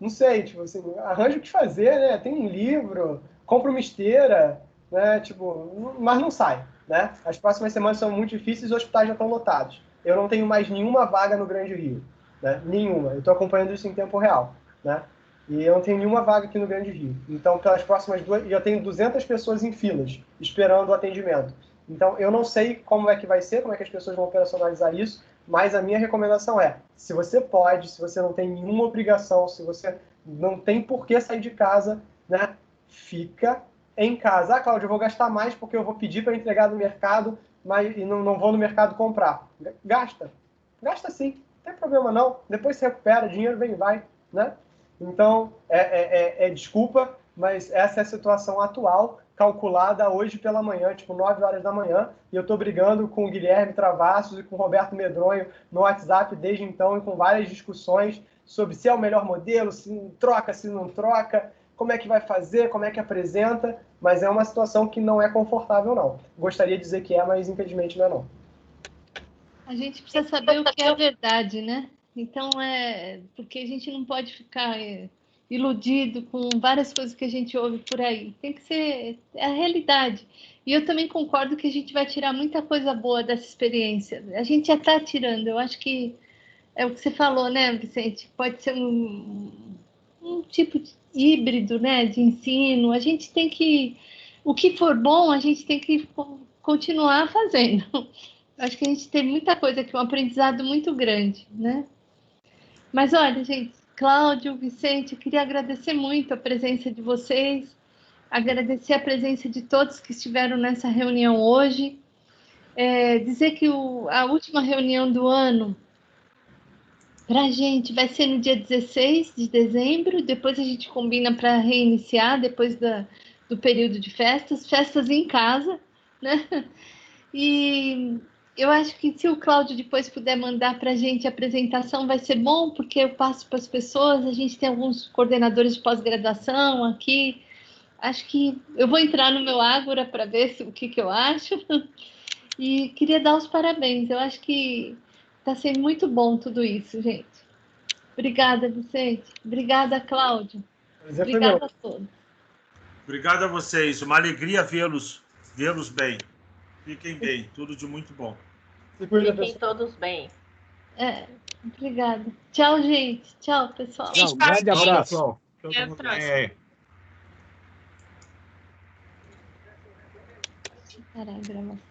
não sei, tipo assim, arranja o que fazer, né? Tem um livro, compra uma esteira, né? Tipo, mas não sai, né? As próximas semanas são muito difíceis e os hospitais já estão lotados. Eu não tenho mais nenhuma vaga no Grande Rio, né? Nenhuma. Eu estou acompanhando isso em tempo real, né? E eu não tenho nenhuma vaga aqui no Grande Rio. Então, pelas próximas 2, já tenho 200 pessoas em filas, esperando o atendimento. Então, eu não sei como é que vai ser, como é que as pessoas vão operacionalizar isso, mas a minha recomendação é, se você pode, se você não tem nenhuma obrigação, se você não tem por que sair de casa, né, fica em casa. Ah, Cláudio, eu vou gastar mais porque eu vou pedir para entregar no mercado, mas e não vou no mercado comprar. Gasta sim, não tem problema não. Depois você recupera, dinheiro vem e vai, né? Então, desculpa, mas essa é a situação atual, calculada hoje pela manhã, tipo 9 horas da manhã, e eu estou brigando com o Guilherme Travassos e com o Roberto Medronho no WhatsApp desde então, e com várias discussões sobre se é o melhor modelo, se troca, se não troca, como é que vai fazer, como é que apresenta, mas é uma situação que não é confortável, não. Gostaria de dizer que é, mas infelizmente não é, não. A gente precisa saber o que é verdade, né? Então, porque a gente não pode ficar iludido com várias coisas que a gente ouve por aí. Tem que ser a realidade. E eu também concordo que a gente vai tirar muita coisa boa dessa experiência. A gente já está tirando. Eu acho que é o que você falou, né, Vicente? Pode ser um tipo de híbrido, né, de ensino. A gente tem que... O que for bom, a gente tem que continuar fazendo. Acho que a gente tem muita coisa aqui, um aprendizado muito grande, né? Mas olha, gente, Cláudio, Vicente, eu queria agradecer muito a presença de vocês, agradecer a presença de todos que estiveram nessa reunião hoje, dizer que a última reunião do ano para a gente vai ser no dia 16 de dezembro, depois a gente combina para reiniciar, depois do período de festas em casa, né? E eu acho que se o Cláudio depois puder mandar para a gente a apresentação, vai ser bom, porque eu passo para as pessoas, a gente tem alguns coordenadores de pós-graduação aqui, acho que eu vou entrar no meu Ágora para ver o que eu acho, e queria dar os parabéns, eu acho que está sendo muito bom tudo isso, gente. Obrigada, Vicente. Obrigada, Cláudio. Obrigada a todos. Obrigado a vocês, uma alegria vê-los bem. Fiquem bem, tudo de muito bom. Fiquem todos bem. Obrigada. Tchau, gente. Tchau, pessoal. Um grande abraço. Até a próxima. Parar a gravação.